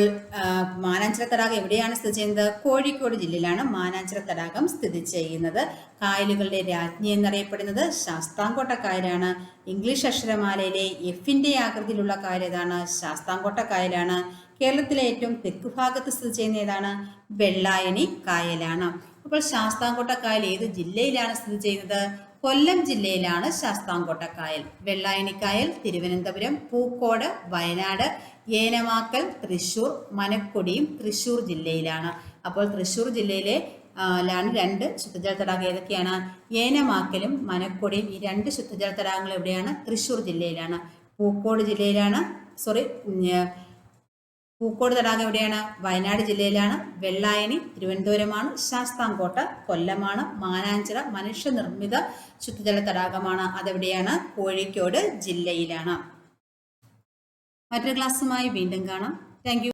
മാനാഞ്ചിറ തടാകം എവിടെയാണ് സ്ഥിതി ചെയ്യുന്നത്? കോഴിക്കോട് ജില്ലയിലാണ് മാനാഞ്ചിറ തടാകം സ്ഥിതി ചെയ്യുന്നത്. കായലുകളുടെ രാജ്ഞി എന്നറിയപ്പെടുന്നത് ശാസ്താംകോട്ട കായലാണ്. ഇംഗ്ലീഷ് അക്ഷരമാലയിലെ എഫിന്റെ ആകൃതിയിലുള്ള കായൽ ഏതാണ്? ശാസ്താംകോട്ട കായലാണ്. കേരളത്തിലെ ഏറ്റവും തെക്ക് ഭാഗത്ത് സ്ഥിതി ചെയ്യുന്ന ഏതാണ്? വെള്ളായണി കായലാണ്. അപ്പോൾ ശാസ്താംകോട്ട കായൽ ഏത് ജില്ലയിലാണ് സ്ഥിതി ചെയ്യുന്നത്? കൊല്ലം ജില്ലയിലാണ് ശാസ്താംകോട്ട കായൽ. വെള്ളായണി കായൽ തിരുവനന്തപുരം, പൂക്കോട് വയനാട്, ഏനമാക്കൽ തൃശ്ശൂർ, മനക്കൊടിയും തൃശ്ശൂർ ജില്ലയിലാണ്. അപ്പോൾ തൃശ്ശൂർ ജില്ലയിലെ ലാണ് രണ്ട് ശുദ്ധജല തടാകം ഏതൊക്കെയാണ്? ഏനമാക്കലും മനക്കൊടിയും. ഈ രണ്ട് ശുദ്ധജല തടാകങ്ങൾ എവിടെയാണ്? തൃശ്ശൂർ ജില്ലയിലാണ്. പൂക്കോട് ജില്ലയിലാണ് പൂക്കോട് തടാകം എവിടെയാണ്? വയനാട് ജില്ലയിലാണ്. വെള്ളായണി തിരുവനന്തപുരമാണ്. ശാസ്താംകോട്ട കൊല്ലമാണ്. മാനാഞ്ചിറ മനുഷ്യനിർമ്മിത ശുദ്ധജല തടാകമാണ്. അതെവിടെയാണ്? കോഴിക്കോട് ജില്ലയിലാണ്. മറ്റൊരു ക്ലാസ്സുമായി വീണ്ടും കാണാം. Thank you.